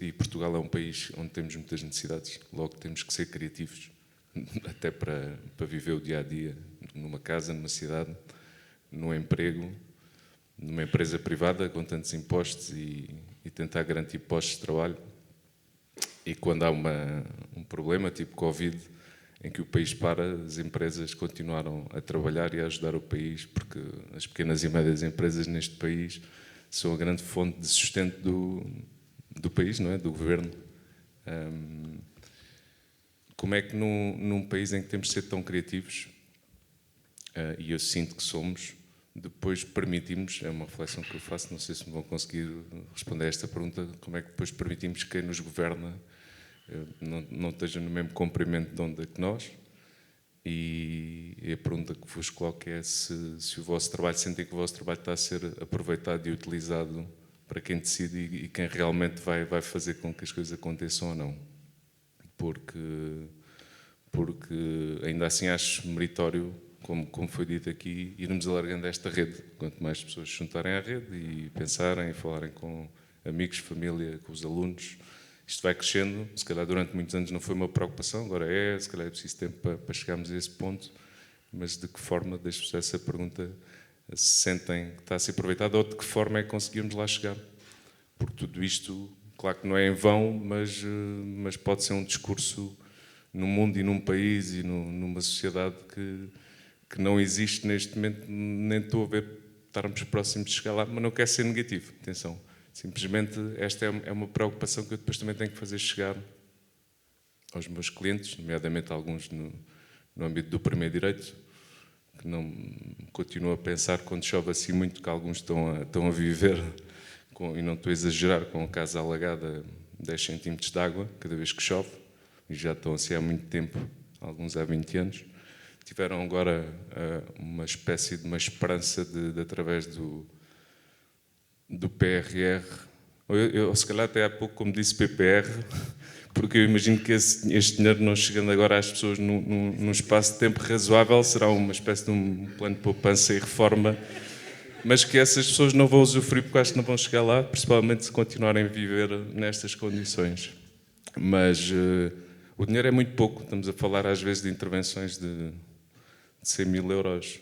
e Portugal é um país onde temos muitas necessidades, logo temos que ser criativos, até para viver o dia-a-dia, numa casa, numa cidade, num emprego, numa empresa privada com tantos impostos e tentar garantir postos de trabalho. E quando há um problema tipo Covid, em que o país para, as empresas continuaram a trabalhar e a ajudar o país, porque as pequenas e médias empresas neste país são a grande fonte de sustento do país, não é? Do governo. Como é que num país em que temos de ser tão criativos, e eu sinto que somos, depois permitimos, é uma reflexão que eu faço, não sei se me vão conseguir responder a esta pergunta, como é que depois permitimos que quem nos governa não esteja no mesmo comprimento de onda que nós? E a pergunta que vos coloco é se o vosso trabalho, sentem que o vosso trabalho está a ser aproveitado e utilizado para quem decide e quem realmente vai fazer com que as coisas aconteçam ou não. Porque ainda assim acho meritório, como foi dito aqui, irmos alargando esta rede. Quanto mais pessoas se juntarem à rede e pensarem e falarem com amigos, família, com os alunos, isto vai crescendo. Se calhar durante muitos anos não foi uma preocupação, agora se calhar é preciso tempo para chegarmos a esse ponto, mas de que forma, deixo-vos essa pergunta, se sentem que está a ser aproveitado ou de que forma é que conseguirmos lá chegar? Porque tudo isto, claro que não é em vão, mas pode ser um discurso num mundo e num país e numa sociedade que não existe neste momento, nem estou a ver estarmos próximos de chegar lá, mas não quer ser negativo, atenção. Simplesmente esta é uma preocupação que eu depois também tenho que fazer chegar aos meus clientes, nomeadamente alguns no âmbito do primeiro direito, que não continuo a pensar quando chove assim muito que alguns estão a viver, e não estou a exagerar, com a casa alagada 10 centímetros de água cada vez que chove, e já estão assim há muito tempo, alguns há 20 anos. Tiveram agora uma espécie de uma esperança de através do PRR, eu se calhar até há pouco, como disse PPR, porque eu imagino que este dinheiro não chegando agora às pessoas num espaço de tempo razoável, será uma espécie de um plano de poupança e reforma, mas que essas pessoas não vão usufruir porque acho que não vão chegar lá, principalmente se continuarem a viver nestas condições. Mas o dinheiro é muito pouco, estamos a falar às vezes de intervenções de 100 mil euros,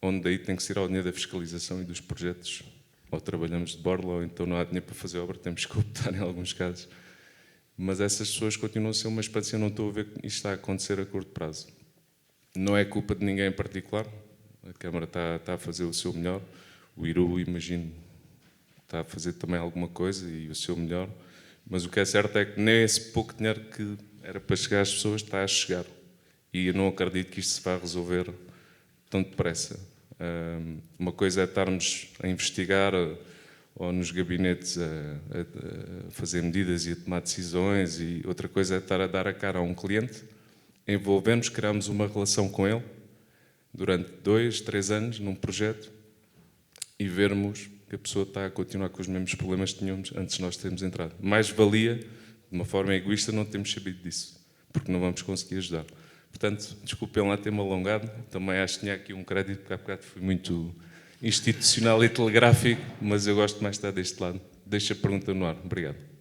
onde daí tem que ser ao dinheiro da fiscalização e dos projetos. Ou trabalhamos de borla, ou então não há dinheiro para fazer obra, temos que optar em alguns casos. Mas essas pessoas continuam a ser uma espécie, eu não estou a ver que isto está a acontecer a curto prazo. Não é culpa de ninguém em particular, a Câmara está a fazer o seu melhor, o IRU, imagino, está a fazer também alguma coisa e o seu melhor, mas o que é certo é que nem esse pouco dinheiro que era para chegar às pessoas está a chegar. E eu não acredito que isto se vá resolver tão depressa. Uma coisa é estarmos a investigar ou nos gabinetes a fazer medidas e a tomar decisões, e outra coisa é estar a dar a cara a um cliente, envolvermos, criarmos uma relação com ele durante 2, 3 anos num projeto e vermos que a pessoa está a continuar com os mesmos problemas que tínhamos antes de nós termos entrado. Mais valia, de uma forma egoísta, não termos sabido disso, porque não vamos conseguir ajudar. Portanto, desculpem lá ter-me alongado, também acho que tinha aqui um crédito, porque há bocado fui muito institucional e telegráfico, mas eu gosto mais de estar deste lado. Deixo a pergunta no ar. Obrigado.